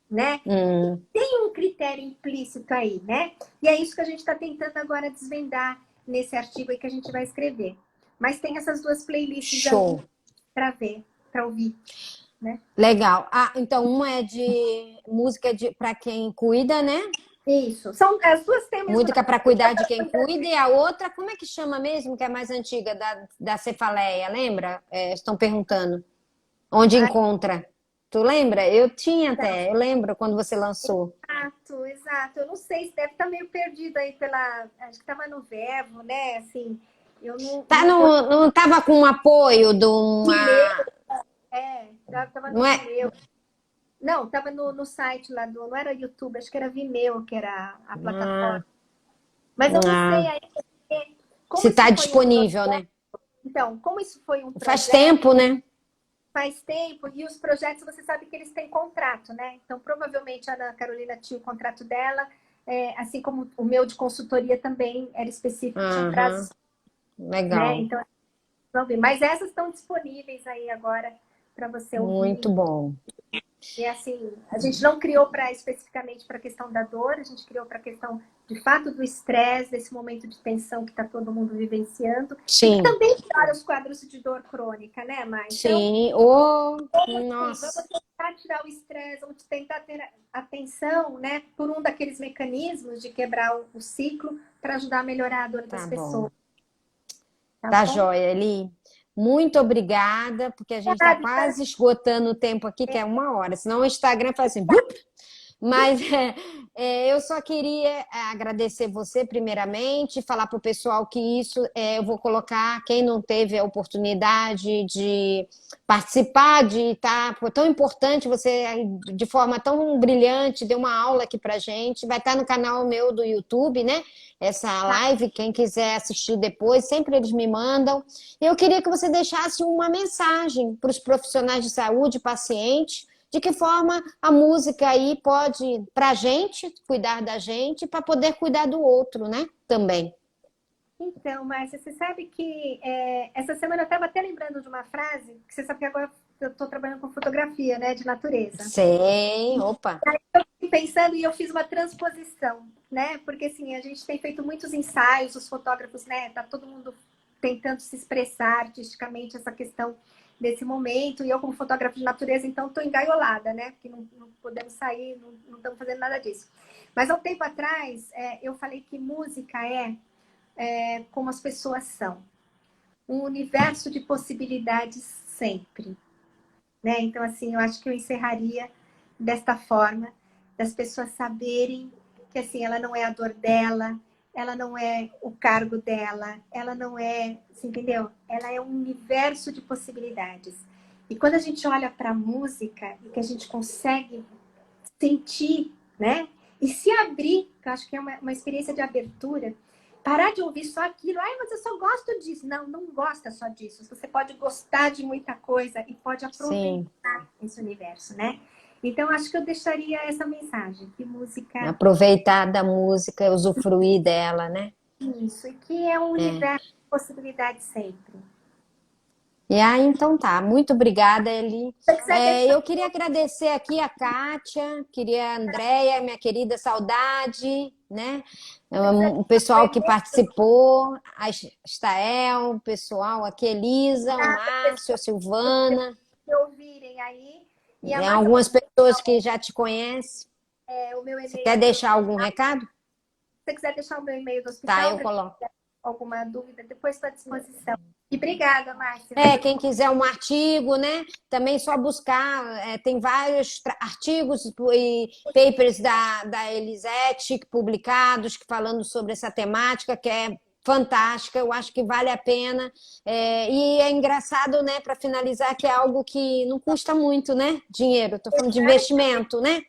né? Hum, Tem um critério implícito aí, né? E é isso que a gente está tentando agora desvendar nesse artigo aí que a gente vai escrever. Mas tem essas duas playlists aí show. para ver, para ouvir, né? Legal. Ah, então uma é de música de para quem cuida, né? Isso. São as duas têm o mesmo Música nome. para cuidar de quem cuida, e a outra, como é que chama mesmo, que é mais antiga, da cefaleia, lembra? É, estão perguntando. Onde Ah, encontra? Tu lembra? Eu tinha até, eu lembro quando você lançou. exato, exato. Eu não sei, se deve estar meio perdido aí pela. Acho que estava no Verbo, né? Assim, eu Tá, não não tava com um apoio de Vimeo, uma. estava no Não é? Vimeo. Não, estava no site lá do. Não era YouTube, acho que era Vimeo, que era a Ah, plataforma. Mas eu não sei ah, aí, como se isso tá foi um disponível, projeto. né? Então, como isso foi um Faz projeto, tempo, né? faz tempo, e os projetos, você sabe que eles têm contrato, né? Então, provavelmente a Ana Carolina tinha o contrato dela, assim como o meu de consultoria também era específico, tinha um Aham, prazo, né? legal. Então, vamos ver. Mas essas estão disponíveis aí agora para você Muito ouvir. bom. E assim, a gente não criou para especificamente para a questão da dor, a gente criou para a questão de fato do estresse, desse momento de tensão que está todo mundo vivenciando, e que Sim, também piora os quadros de dor crônica, né, Mar? Então, sim. Oh, assim, vamos nossa. tentar tirar o estresse, vamos tentar ter atenção, né, por um daqueles mecanismos de quebrar o ciclo para ajudar a melhorar a dor das Tá pessoas, bom. tá Tá bom? joia, Eli. Muito obrigada, porque a gente está Obrigada. quase esgotando o tempo aqui, que é 1 hora. Senão o Instagram faz assim, "Bup!". Mas eu só queria agradecer você primeiramente, falar para o pessoal que isso eu vou colocar, quem não teve a oportunidade de participar, de estar, foi tão importante, você de forma tão brilhante, deu uma aula aqui para gente, vai estar no canal meu do YouTube, né? Essa Tá. live, quem quiser assistir depois, sempre eles me mandam. Eu queria que você deixasse uma mensagem para os profissionais de saúde, pacientes, de que forma a música aí pode, para a gente, cuidar da gente, para poder cuidar do outro, né? Também. Então, Márcia, você sabe que essa semana eu estava até lembrando de uma frase, que você sabe que agora eu estou trabalhando com fotografia, né, de natureza. Sei, opa. Eu fiquei pensando e eu fiz uma transposição, né? Porque assim, a gente tem feito muitos ensaios, os fotógrafos, né? Tá todo mundo tentando se expressar artisticamente essa questão desse momento. E eu, como fotógrafa de natureza, então estou engaiolada, né? Porque não podemos sair, não estamos fazendo nada disso. Mas há um tempo atrás, eu falei que música é como as pessoas são. Um universo de possibilidades sempre, né? Então, assim, eu acho que eu encerraria desta forma, das pessoas saberem que, assim, ela não é a dor dela, ela não é o cargo dela, ela não é, você entendeu? Ela é um universo de possibilidades. E quando a gente olha para a música e que a gente consegue sentir, né? E se abrir, que eu acho que é uma experiência de abertura, parar de ouvir só aquilo. Ai, mas eu só gosto disso. Não, não gosta só disso. Você pode gostar de muita coisa e pode Sim. aproveitar esse universo, né? Então, acho que eu deixaria essa mensagem, que música Aproveitar da música, usufruir dela, né? é isso, e que é um É. universo de possibilidades sempre. E aí, então tá. Muito obrigada, Eli. Se você quiser deixar Eu queria agradecer aqui a Kátia, queria a Andréia, minha querida saudade, né? O pessoal que participou, a Estael, o pessoal aqui, Elisa, o Márcio, a Silvana, me ouvirem aí, e a Márcia, algumas pessoas que já te conhecem. o meu Você e-mail quer do deixar hospital. algum recado? Se você quiser deixar o meu e-mail do Tá, hospital, eu coloco. alguma dúvida, depois estou à disposição. E obrigada, Márcia. Quem quiser um artigo, né? Também só buscar, tem vários artigos e papers da Elisete publicados falando sobre essa temática, que é fantástica, eu acho que vale a pena. E é engraçado, né, para finalizar, que é algo que não custa muito, né? Dinheiro, estou falando de investimento, né?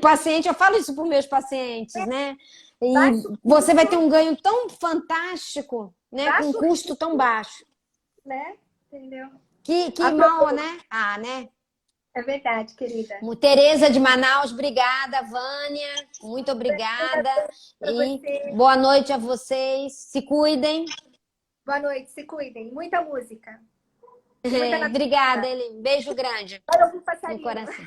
Paciente, eu falo isso para os meus pacientes, né? E Baixo você vai custo, ter um ganho tão fantástico, né? Com um baixo custo tão baixo. né? Entendeu? Que mal, né? Ah, né? É verdade, querida. Tereza de Manaus, obrigada. Vânia, muito obrigada. Para E você. boa noite a vocês. Se cuidem. Boa noite, se cuidem. Muita música. E muita Obrigada, natureza. Eli. Um beijo grande Para ouvir no passarinho. coração.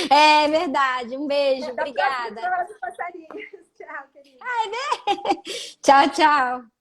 É verdade. Um beijo. Da próxima Obrigada. hora dos passarinhos. Tchau, querida. Tchau, tchau.